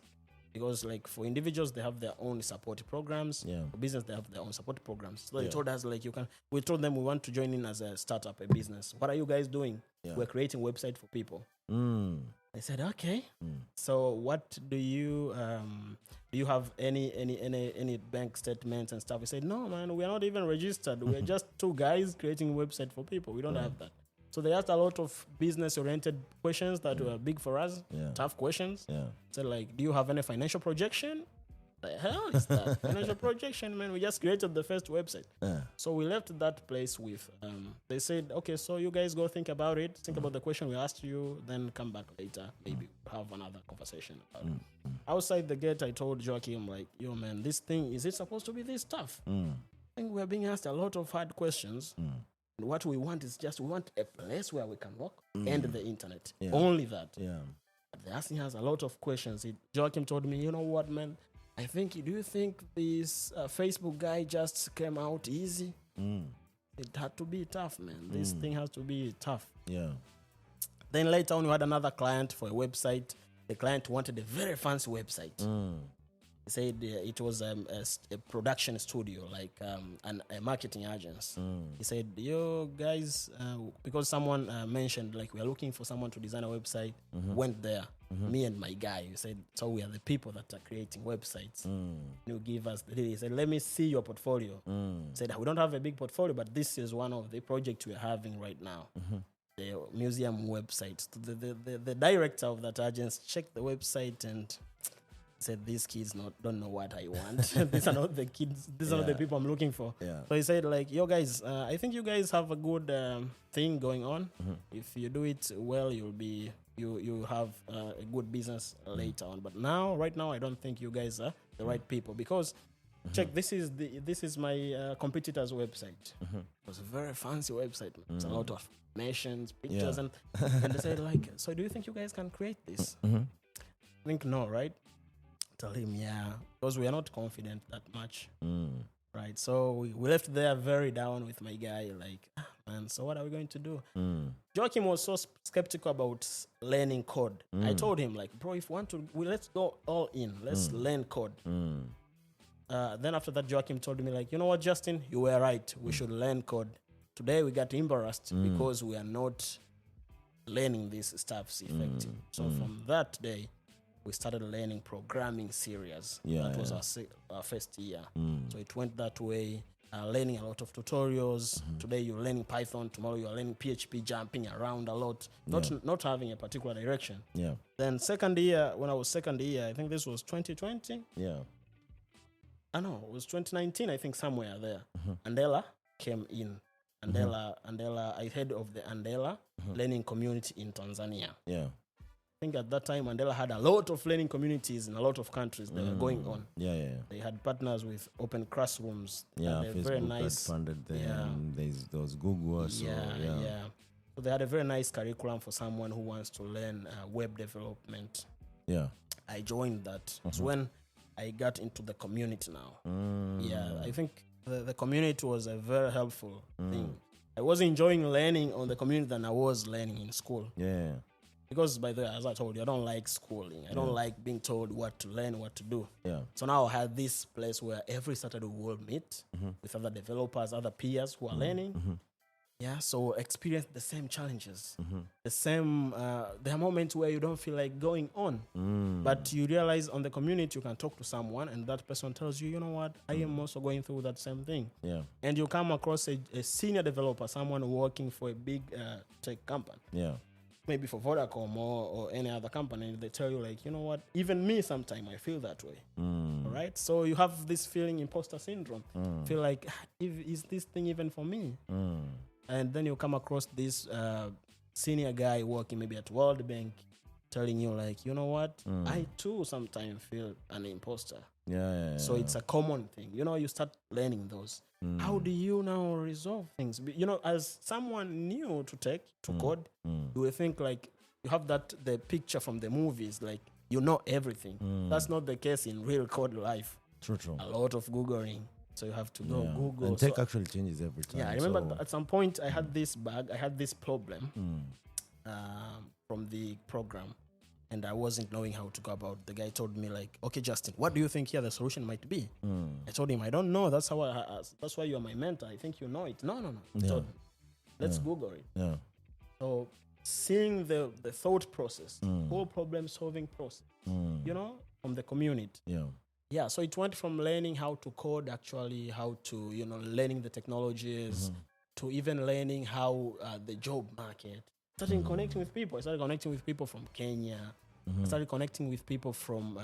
Because like for individuals, they have their own support programs. For business, they have their own support programs. So they told us like we told them we want to join in as a startup, a business. What are you guys doing? We're creating website for people. I said, okay. So what do you have any bank statements and stuff? He said, no, man, we are not even registered. We're just two guys creating website for people. We don't have that. So they asked a lot of business-oriented questions that were big for us, tough questions. So like, do you have any financial projection? The hell is that? Financial projection, man. We just created the first website. So we left that place with, they said, okay, so you guys go think about it. Think about the question we asked you, then come back later. Maybe we'll have another conversation about it. Outside the gate, I told Joachim, like, yo, man, this thing, is it supposed to be this tough? I think we're being asked a lot of hard questions. What we want is we want a place where we can work and the internet. Only that. But they're asking us a lot of questions. Joachim told me, you know what, man? Do you think this Facebook guy just came out easy? It had to be tough, man. This thing has to be tough. Then later on, we had another client for a website. The client wanted a very fancy website. He said it was a production studio, like a marketing agency. He said, yo, guys, because someone mentioned, like, we are looking for someone to design a website. Went there, me and my guy. He said, so we are the people that are creating websites. You give us the deal. He said, let me see your portfolio. He said, we don't have a big portfolio, but this is one of the projects we're having right now. The museum website. The director of that agency checked the website and said, these kids don't know what I want. These are not the kids. These are not the people I'm looking for. So he said, like, yo guys, I think you guys have a good thing going on. If you do it well, you'll have a good business later on. But right now, I don't think you guys are the right people, because check, this is my competitor's website. It was a very fancy website. It's a lot of animations, pictures, and they said like, so do you think you guys can create this? I think no, right? Tell him, yeah, because we are not confident that much. Right, so we left there very down with my guy, like, man, so what are we going to do? Joachim was so skeptical about learning code. I told him, like, bro, if you want to, let's go all in. Let's learn code. Then after that, Joachim told me, like, you know what, Justin, you were right. We should learn code. Today we got embarrassed because we are not learning these stuffs effective. So from that day, we started learning programming serious. That was our first year. So it went that way, learning a lot of tutorials. Today you're learning Python. Tomorrow you're learning PHP, jumping around a lot, not having a particular direction. Then second year, when I was second year, I think this was 2020. I know, it was 2019, I think, somewhere there. Andela came in. Andela, I heard of the Andela learning community in Tanzania. I think at that time, Mandela had a lot of learning communities in a lot of countries that were going on. They had partners with open classrooms. Facebook very nice, had funded them. There was Google also. So they had a very nice curriculum for someone who wants to learn web development. I joined that. It's when I got into the community now. I think the community was a very helpful thing. I was enjoying learning on the community than I was learning in school. Because, by the way, as I told you, I don't like schooling. I don't like being told what to learn, what to do. So now I had this place where every Saturday we will meet with other developers, other peers who are learning. So experience the same challenges. The same, there are moments where you don't feel like going on. But you realize on the community you can talk to someone and that person tells you, you know what, I am also going through that same thing. And you come across a senior developer, someone working for a big tech company. Maybe for Vodacom or any other company, they tell you, like, you know what, even me sometimes I feel that way. All right? So you have this feeling, imposter syndrome. Feel like, is this thing even for me? And then you come across this senior guy working maybe at World Bank telling you, like, you know what, I too sometimes feel an imposter. So it's a common thing. You know, you start learning those. How do you now resolve things? You know, as someone new to code, you will think like you have the picture from the movies, like you know everything. That's not the case in real code life. True. A lot of Googling. So you have to go Google. And tech actually changes every time. I remember at some point I had this problem from the program. And I wasn't knowing how to go about. The guy told me, like, okay, Justin, what do you think here the solution might be? I told him, I don't know. That's how that's why you are my mentor. I think you know it. No. He told me, let's Google it. So seeing the thought process, whole problem solving process, you know, from the community. So it went from learning how to code, actually, how to, you know, learning the technologies, to even learning how the job market. Started connecting with people. I started connecting with people from Kenya. I started connecting with people from,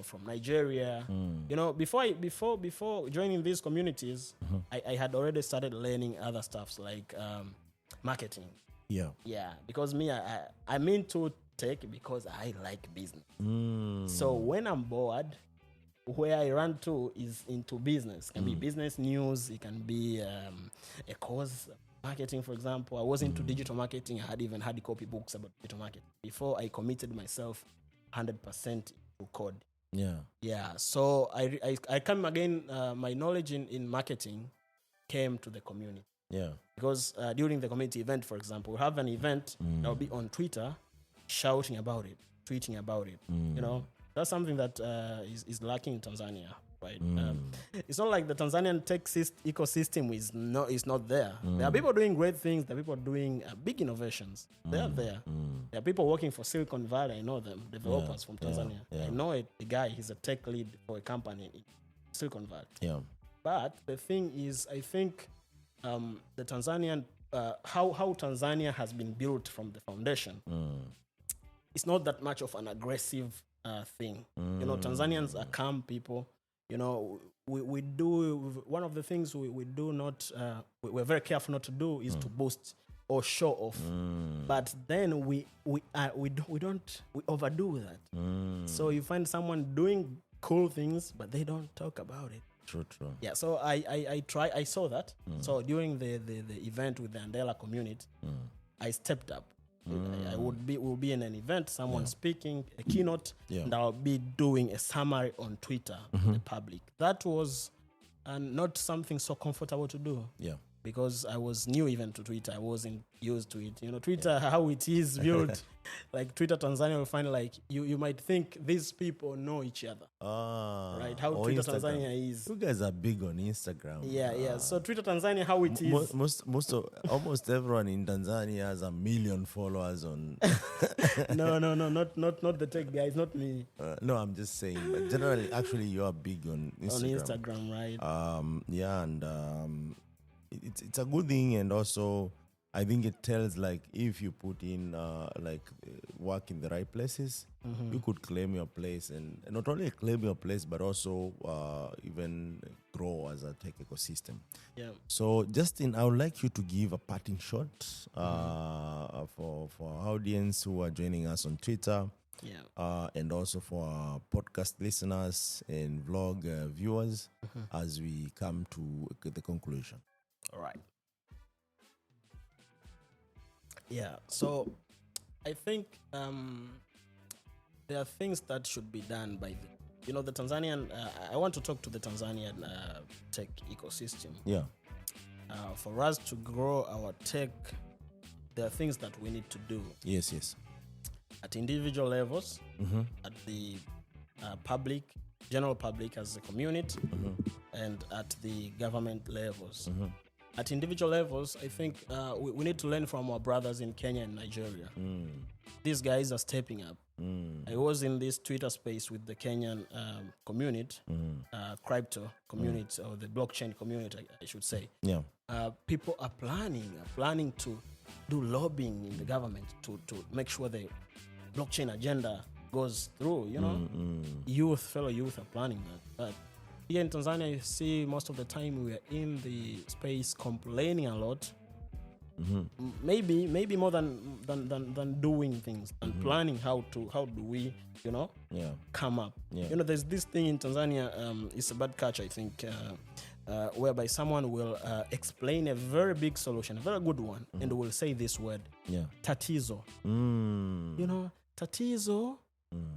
from Nigeria. You know, before joining these communities, I had already started learning other stuffs like marketing. Because me, I'm into tech because I like business. So when I'm bored, where I run to is into business. It can be business news. It can be a course. Marketing, for example, I was into digital marketing. I had even had copybooks about digital marketing before I committed myself 100% to code. So I come again. My knowledge in marketing came to the community. Because during the community event, for example, we have an event that will be on Twitter, shouting about it, tweeting about it. You know, that's something that is lacking in Tanzania. Right. It's not like the Tanzanian tech ecosystem is not there. There are people doing great things. There are people doing big innovations. They are there. There are people working for Silicon Valley. I know them, developers from Tanzania. I know a guy. He's a tech lead for a company in Silicon Valley. But the thing is, I think the Tanzanian how Tanzania has been built from the foundation. It's not that much of an aggressive thing. You know, Tanzanians are calm people. You know, we do, one of the things we do not, we're very careful not to do is to boast or show off. But then we overdo that. So you find someone doing cool things, but they don't talk about it. True. Yeah, so I saw that. So during the event with the Andela community, I stepped up. I will be in an event, someone speaking, a keynote, and I'll be doing a summary on Twitter to the public. That was not something so comfortable to do. Yeah. Because I was new even to Twitter. I wasn't used to it. Twitter, how it is built, like Twitter Tanzania, will find like you might think these people know each other. Right? How Twitter Instagram. Tanzania is. You guys are big on Instagram. Yeah. So Twitter Tanzania, how it is. Almost everyone in Tanzania has 1 million followers on. No, not the tech guys, not me. No, I'm just saying. But generally, actually, you are big on Instagram. Right? And it's a good thing, and also I think it tells like if you put in work in the right places, you could claim your place, and not only claim your place but also even grow as a tech ecosystem. Yeah. So Justine, I would like you to give a parting shot for our audience who are joining us on Twitter. Yeah. And also for our podcast listeners and vlog viewers as we come to the conclusion. All right. Yeah. So I think there are things that should be done by the Tanzanian. I want to talk to the Tanzanian tech ecosystem. Yeah. For us to grow our tech, there are things that we need to do. Yes. At individual levels, at the general public as a community, and at the government levels. At individual levels, I think we need to learn from our brothers in Kenya and Nigeria. These guys are stepping up. I was in this Twitter space with the Kenyan community, crypto community, or the blockchain community, I should say. Yeah. People are planning to do lobbying in the government to make sure the blockchain agenda goes through. Fellow youth are planning that. But here in Tanzania, you see most of the time we are in the space complaining a lot. Maybe more than doing things and planning how do we come up. There's this thing in Tanzania, it's a bad catch, I think, whereby someone will explain a very big solution, a very good one, and will say this word, tatizo. Tatizo,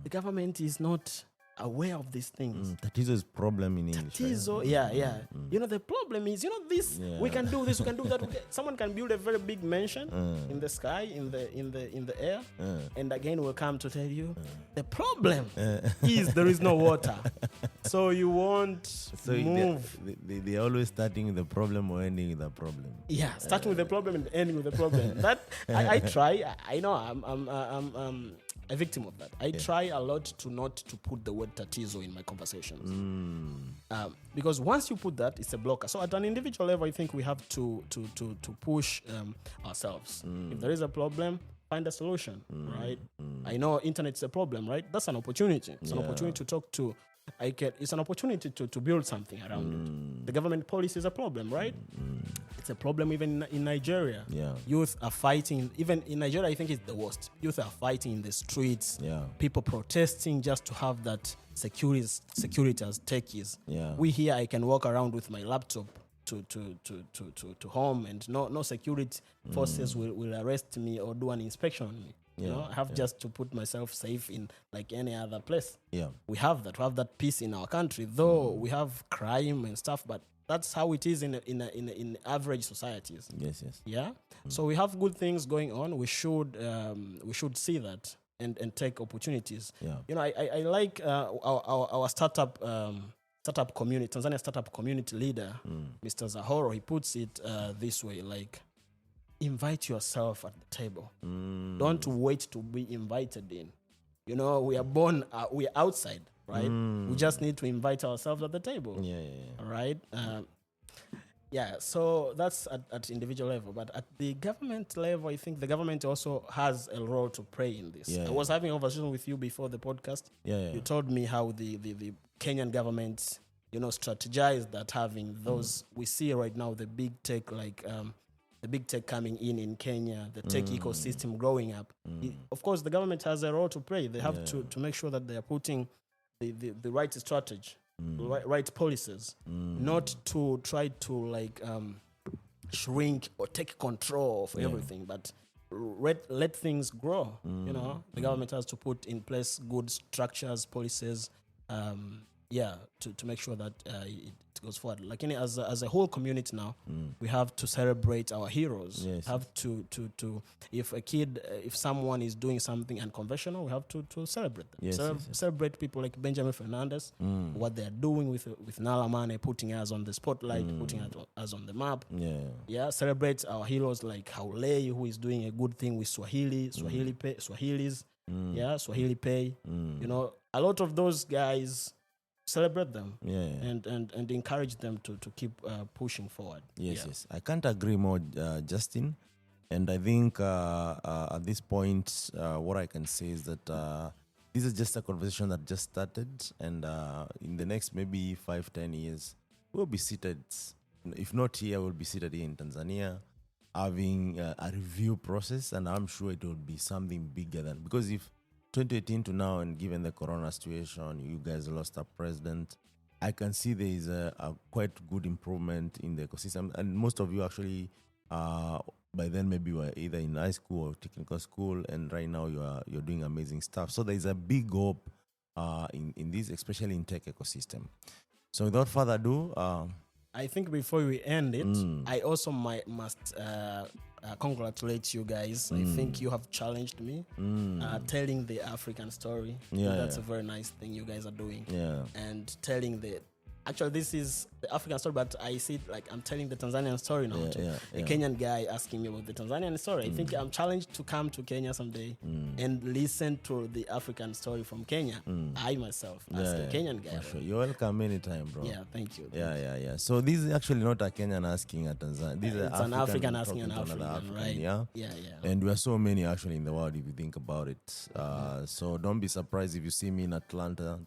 the government is not aware of these things. Tatizo is problem in English. Tatizo, right? Yeah. The problem is, this. We can do this. We can do that. Someone can build a very big mansion in the sky, in the air, and again will come to tell you the problem is there is no water. So you won't move. They're always starting with the problem or ending with the problem. Yeah, starting with the problem and ending with the problem. That I try. I know I'm a victim of that. I try a lot to not to put the word tatizo in my conversations. Because once you put that, it's a blocker. So at an individual level, I think we have to push ourselves. If there is a problem, find a solution, right? I know internet is a problem, right? That's an opportunity. It's an opportunity to talk to. It's an opportunity to build something around it. The government policy is a problem, right? It's a problem even in Nigeria. Yeah. Youth are fighting. Even in Nigeria, I think it's the worst. Youth are fighting in the streets. Yeah. People protesting just to have that security as techies. Yeah. We here, I can walk around with my laptop to home, and no security forces will arrest me or do an inspection on me. I have just to put myself safe in like any other place. Yeah. We have that peace in our country, though we have crime and stuff, but that's how it is in average societies. Yes. Yeah. So we have good things going on. We should see that and take opportunities. Yeah. I like our startup community, Tanzania startup community leader, Mr. Zahoro. He puts it this way, like, invite yourself at the table. Don't wait to be invited in. We are born, we are outside, right? We just need to invite ourselves at the table. Yeah. All right. So that's at individual level. But at the government level, I think the government also has a role to play in this. I was having a conversation with you before the podcast. You told me how the Kenyan government, strategized that having those, we see right now the big tech, like the big tech coming in Kenya, the tech ecosystem growing up. Of course, the government has a role to play. They have to make sure that they are putting the right strategy, right policies, not to try to like shrink or take control of everything, but let things grow. You know, the government has to put in place good structures, policies, to make sure that it goes forward. Like as a whole community now, we have to celebrate our heroes. Yes. Have to if someone is doing something unconventional, we have to celebrate them. Celebrate people like Benjamin Fernandez, what they are doing with Nala Mane, putting us on the spotlight, putting us on the map. Celebrate our heroes like Haulei, who is doing a good thing with Swahilis. Swahili Pay. You know, a lot of those guys, celebrate them and encourage them to keep pushing forward. Yes. I can't agree more, Justin. And I think at this point, what I can say is that this is just a conversation that just started. And in the next maybe 5-10 years, we'll be seated, if not here, we'll be seated here in Tanzania, having a review process. And I'm sure it will be something bigger than, because if 2018 to now, and given the corona situation, you guys lost a president, I can see there is a quite good improvement in the ecosystem. And most of you actually, by then maybe were either in high school or technical school, and right now you're doing amazing stuff. So there is a big hope in this, especially in tech ecosystem. So without further ado, I think before we end it, I also must congratulate you guys. I think you have challenged me, telling the African story. That's a very nice thing you guys are doing. And telling actually this is the African story, but I see it like I'm telling the Tanzanian story now. A Kenyan guy asking me about the Tanzanian story. I think I'm challenged to come to Kenya someday and listen to the African story from Kenya. I myself, as the Kenyan guy. Sure. You're welcome anytime, bro. Thank you. So this is actually not a Kenyan asking a Tanzanian. This is an African asking an African, right? Yeah. And we are so many actually in the world if you think about it. So don't be surprised if you see me in Atlanta,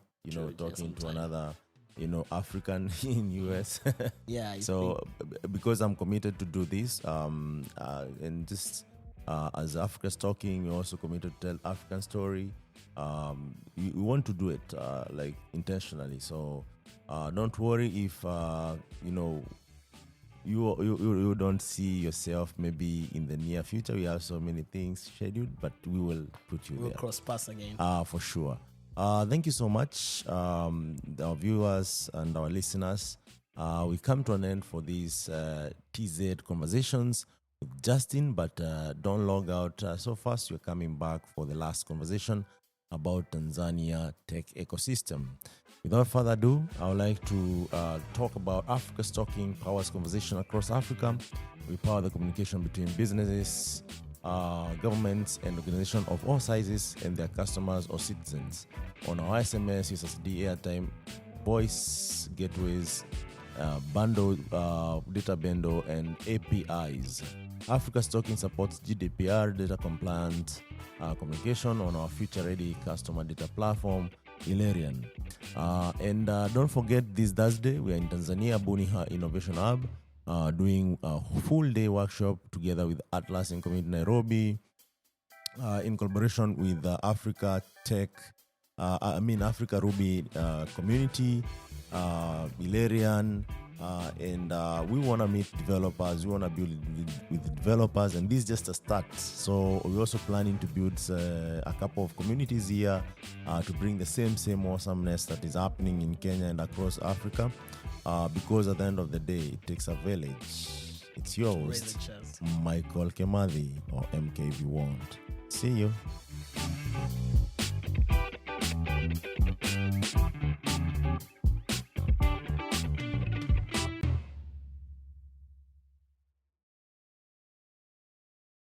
talking to another African in US. So because I'm committed to do this, and just as Africa's talking, we're also committed to tell African story. We want to do it like intentionally. So don't worry if you don't see yourself maybe in the near future. We have so many things scheduled, but we will put you there. We'll cross paths again. For sure. Thank you so much, our viewers and our listeners. We come to an end for these TZ conversations with Justin, but don't log out so fast. We're coming back for the last conversation about Tanzania tech ecosystem. Without further ado, I would like to talk about Africa's Talking powers conversation across Africa. We power the communication between businesses, governments, and organizations of all sizes and their customers or citizens on our SMS, USSD, airtime, voice gateways, bundle, data bundle, and APIs. Africa's Talking supports GDPR, data compliant communication on our future-ready customer data platform, Ilerian. And don't forget, this Thursday, we are in Tanzania, Buniha Innovation Hub, doing a full-day workshop together with Atlas and Community Nairobi, in collaboration with Africa Ruby community, Ilerian, and we want to meet developers. We want to build with developers, and this is just a start. So we're also planning to build a couple of communities here to bring the same awesomeness that is happening in Kenya and across Africa, because at the end of the day, it takes a village. It's your host, Michael Kimathi, or MK if you want. See you.